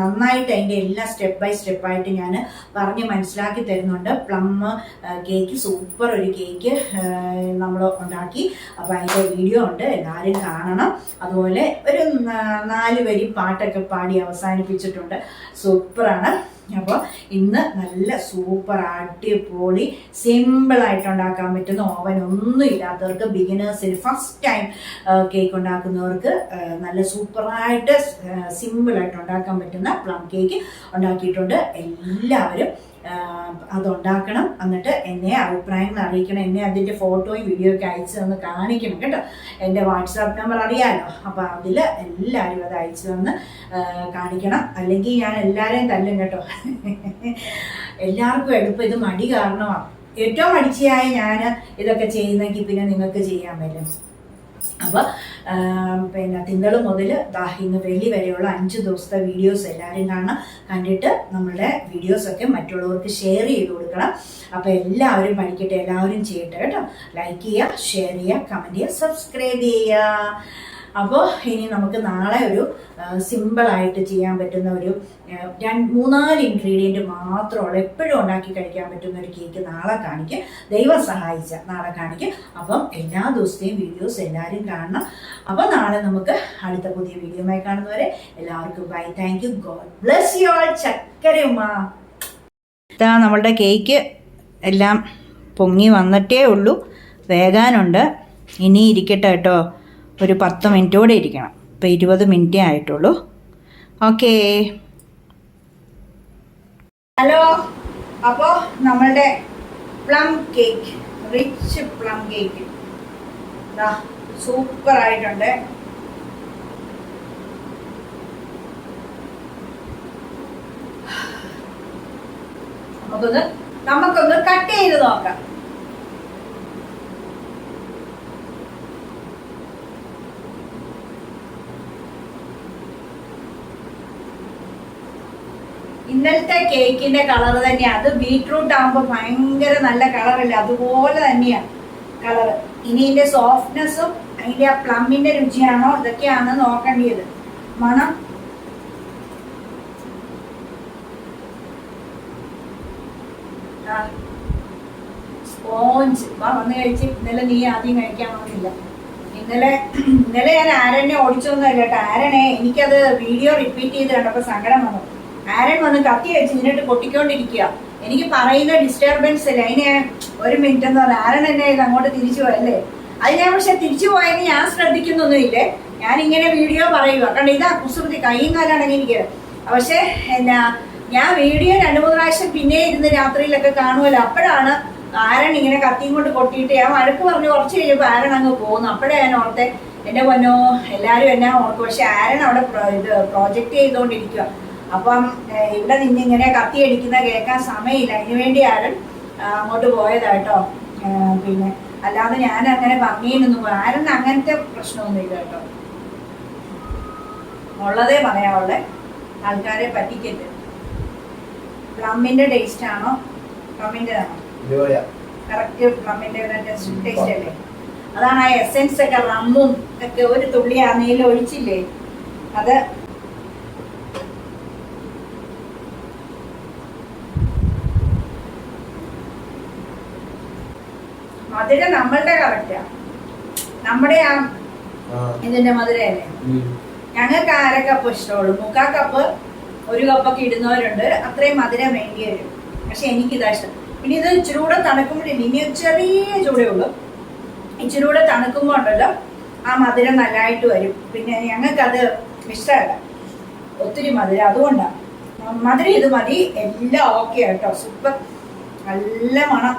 S1: നന്നായിട്ട് അതിൻ്റെ എല്ലാം സ്റ്റെപ്പ് ബൈ സ്റ്റെപ്പായിട്ട് ഞാൻ പറഞ്ഞ് മനസ്സിലാക്കി തരുന്നുണ്ട്. പ്ലം കേക്ക് സൂപ്പർ ഒരു കേക്ക് നമ്മൾ ഉണ്ടാക്കി. അപ്പോൾ അതിൻ്റെ വീഡിയോ ഉണ്ട്, എല്ലാവരും കാണണം. അതുപോലെ ഒരു 4 വരി പാട്ടൊക്കെ പാടി അവസാനിപ്പിച്ചിട്ടുണ്ട്. സൂപ്പറാണ്. അപ്പോൾ ഇന്ന് നല്ല സൂപ്പർ അടിപൊളി സിമ്പിളായിട്ട് ഉണ്ടാക്കാൻ പറ്റുന്ന, ഓവൻ ഒന്നും ഇല്ലാത്തവർക്ക്, ബിഗിനേഴ്സിന് ഫസ്റ്റ് ടൈം കേക്ക് ഉണ്ടാക്കുന്നവർക്ക് നല്ല സൂപ്പറായിട്ട് സിമ്പിളായിട്ട് ഉണ്ടാക്കാൻ പറ്റുന്ന പ്ലം കേക്ക് ഉണ്ടാക്കിയിട്ടുണ്ട്. എല്ലാവരും അതുണ്ടാക്കണം. എന്നിട്ട് എന്നെ അഭിപ്രായങ്ങൾ അറിയിക്കണം. എന്നെ അതിൻ്റെ ഫോട്ടോയും വീഡിയോ ഒക്കെ അയച്ചു തന്ന് കാണിക്കണം കേട്ടോ. എൻ്റെ വാട്സാപ്പ് നമ്പർ അറിയാമല്ലോ. അപ്പോൾ അതിൽ എല്ലാവരും അത് അയച്ചു തന്ന് കാണിക്കണം. അല്ലെങ്കിൽ ഞാൻ എല്ലാവരെയും തല്ലും കേട്ടോ. എല്ലാവർക്കും എളുപ്പം ഇത് മടി കാരണമാണ്. ഏറ്റവും മടിച്ചിയായി ഞാൻ ഇതൊക്കെ ചെയ്യുന്നെങ്കിൽ പിന്നെ നിങ്ങൾക്ക് ചെയ്യാൻ പറ്റും. അപ്പോൾ പിന്നെ തിങ്കൾ മുതൽ ഇന്ന് വെള്ളി വരെയുള്ള 5 ദിവസത്തെ വീഡിയോസ് എല്ലാവരും കാണണം. കണ്ടിട്ട് നമ്മളുടെ വീഡിയോസൊക്കെ മറ്റുള്ളവർക്ക് ഷെയർ ചെയ്ത് കൊടുക്കണം. അപ്പോൾ എല്ലാവരും പഠിക്കട്ടെ, എല്ലാവരും ചെയ്യട്ടെ കേട്ടോ. ലൈക്ക് ചെയ്യുക, ഷെയർ ചെയ്യുക, കമൻറ്റ് ചെയ്യുക, സബ്സ്ക്രൈബ് ചെയ്യുക. അപ്പോൾ ഇനി നമുക്ക് നാളെ ഒരു സിമ്പിളായിട്ട് ചെയ്യാൻ പറ്റുന്ന ഒരു 3-4 ഇൻഗ്രീഡിയൻറ്റ് മാത്രമുള്ള എപ്പോഴും ഉണ്ടാക്കി കഴിക്കാൻ പറ്റുന്ന ഒരു കേക്ക് നാളെ കാണിക്കും. ദൈവം സഹായിച്ച നാളെ കാണിക്കും. അപ്പം എല്ലാ ദിവസത്തെയും വീഡിയോസ് എല്ലാവരും കാണണം. അപ്പോൾ നാളെ നമുക്ക് അടുത്ത പുതിയ വീഡിയോയുമായി കാണുന്നവരെ എല്ലാവർക്കും bye. Thank you. God bless you all. ചക്കരയുമ്മ. ഇതാ നമ്മളുടെ കേക്ക് എല്ലാം പൊങ്ങി വന്നിട്ടേ ഉള്ളൂ, വേകാനുണ്ട്. ഇനി ഇരിക്കട്ടെ കേട്ടോ. ഒരു 10 മിനിറ്റ് കൂടെ ഇരിക്കണം. ഇപ്പോൾ 20 മിനിറ്റേ ആയിട്ടുള്ളൂ. ഓക്കേ. ഹലോ. അപ്പോൾ നമ്മളുടെ plum cake, rich plum cake സൂപ്പറായിട്ടുണ്ട്. നമുക്കൊന്ന് കട്ട് ചെയ്ത് നോക്കാം. ഇന്നലത്തെ കേക്കിന്റെ കളർ തന്നെയാണ്. അത് ബീട്രൂട്ട് ആകുമ്പോൾ ഭയങ്കര നല്ല കളറല്ലേ, അതുപോലെ തന്നെയാണ് കളറ്. ഇനി ഇതിന്റെ സോഫ്റ്റ്നെസ്സും അതിന്റെ ആ പ്ലമ്മിന്റെ രുചിയാണോ ഇതൊക്കെയാണ് നോക്കേണ്ടത്. മണം സ്പോഞ്ച് വന്ന് കഴിച്ച്. ഇന്നലെ നീ ആദ്യം കഴിക്കാൻ വന്നില്ല. ഇന്നലെ ഞാൻ ആരനെ ഓടിച്ചൊന്നും അല്ല കേട്ടോ. ആരനെ എനിക്കത് വീഡിയോ റിപ്പീറ്റ് ചെയ്ത് കണ്ടപ്പോൾ സങ്കടം വന്നു. ആരൻ വന്ന് കത്തി വെച്ച് നിന്നിട്ട് പൊട്ടിക്കൊണ്ടിരിക്കുക. എനിക്ക് പറയുന്ന ഡിസ്റ്റർബൻസ് അല്ലേ. അതിന് 1 മിനിറ്റ് എന്ന് പറഞ്ഞാൽ ആരൻ എന്നെ ഇത് അങ്ങോട്ട് തിരിച്ചു പോയല്ലേ. അത് ഞാൻ പക്ഷെ തിരിച്ചു പോയെങ്കിൽ ഞാൻ ശ്രദ്ധിക്കുന്നൊന്നുമില്ലേ. ഞാനിങ്ങനെ വീഡിയോ പറയുക. കാരണം ഇതാ കുസൃതി, കൈയും കാലാണെങ്കിൽ എനിക്ക്. പക്ഷേ ഞാൻ വീഡിയോ 2-3 പ്രാവശ്യം പിന്നെ ഇരുന്ന് രാത്രിയിലൊക്കെ കാണുമല്ലോ, അപ്പോഴാണ് ആരൺ ഇങ്ങനെ കത്തിയും കൊണ്ട് കൊട്ടിയിട്ട് ഞാൻ വഴക്ക് പറഞ്ഞു. കുറച്ച് കഴിഞ്ഞപ്പോൾ ആരൺ അങ്ങ് പോകുന്നു. അപ്പോഴേ ഞാൻ ഓർത്തെ എൻ്റെ പൊന്നോ എല്ലാവരും എന്നാ ഓർക്കും, പക്ഷെ ആരൺ അവിടെ ഇത് പ്രോജക്റ്റ് ചെയ്തുകൊണ്ടിരിക്കുക. അപ്പം ഇവിടെ നിന്നിങ്ങനെ കത്തി അടിക്കുന്ന കേൾക്കാൻ സമയമില്ല. അതിനുവേണ്ടി ആരൺ അങ്ങോട്ട് പോയതാട്ടോ. പിന്നെ അല്ലാതെ ഞാൻ അങ്ങനെ പറഞ്ഞതിനൊന്നും ആരൺ അങ്ങനത്തെ പ്രശ്നമൊന്നുമില്ല കേട്ടോ. ഉള്ളതേ പറയാവുള്ളേ, ആൾക്കാരെ പറ്റിക്കരുത്. പ്ലമ്മിന്റെ ടേസ്റ്റ് ആണോ? പ്ലമ്മിൻ്റെതാണോ? കറക്റ്റ് പ്ലമ്മിന്റെ ടേസ്റ്റ് അല്ലേ? അതാണ് ആ എസെൻസ് ഒക്കെ റമ്മും ഒക്കെ ഒരു തുള്ളി ആ നീല ഒഴിച്ചില്ലേ, അത് മധുരം നമ്മളുടെ കറക്റ്റാ, നമ്മുടെ ആ ഇതിന്റെ മധുരയല്ലേ. ഞങ്ങൾക്ക് 1/2 കപ്പ് ഇഷ്ടമുള്ളൂ. 3/4 കപ്പ് 1 കപ്പൊക്കെ ഇടുന്നവരുണ്ട്. അത്രയും മധുരം വേണ്ടി വരും. പക്ഷെ എനിക്കിതാ ഇഷ്ടം. പിന്നെ ഇത് ഇച്ചിരി കൂടെ തണുക്കുമ്പോഴേ, ഇനി ചെറിയ ചൂടേ ഉള്ളൂ, ഇച്ചിരി കൂടെ തണുക്കുമ്പോൾ ഉണ്ടല്ലോ ആ മധുരം നല്ലതായിട്ട് വരും. പിന്നെ ഞങ്ങൾക്കത് ഇഷ്ടമല്ല ഒത്തിരി മധുരം, അതുകൊണ്ടാണ്. മധുരം ഇത് മതി, എല്ലാം ഓക്കെ കേട്ടോ, സൂപ്പർ. നല്ല മണം,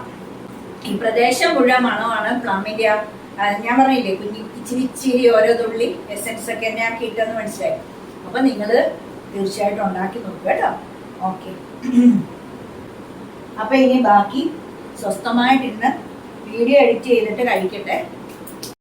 S1: ഈ പ്രദേശം മുഴുവൻ മണമാണ് പ്ലമ്മിൻ്റെ. ഞാൻ പറഞ്ഞില്ലേ ഇച്ചിരി ഓരോ തുള്ളി എസെൻസ് ഒക്കെ എന്നെ ആക്കി ഇട്ടെന്ന് മനസ്സിലായി. അപ്പൊ നിങ്ങൾ തീർച്ചയായിട്ടും ഉണ്ടാക്കി നോക്കുക കേട്ടോ. ഓക്കെ, അപ്പൊ ഇനി ബാക്കി സ്വസ്ഥമായിട്ടിരുന്ന് വീഡിയോ എഡിറ്റ് ചെയ്തിട്ട് കഴിക്കട്ടെ.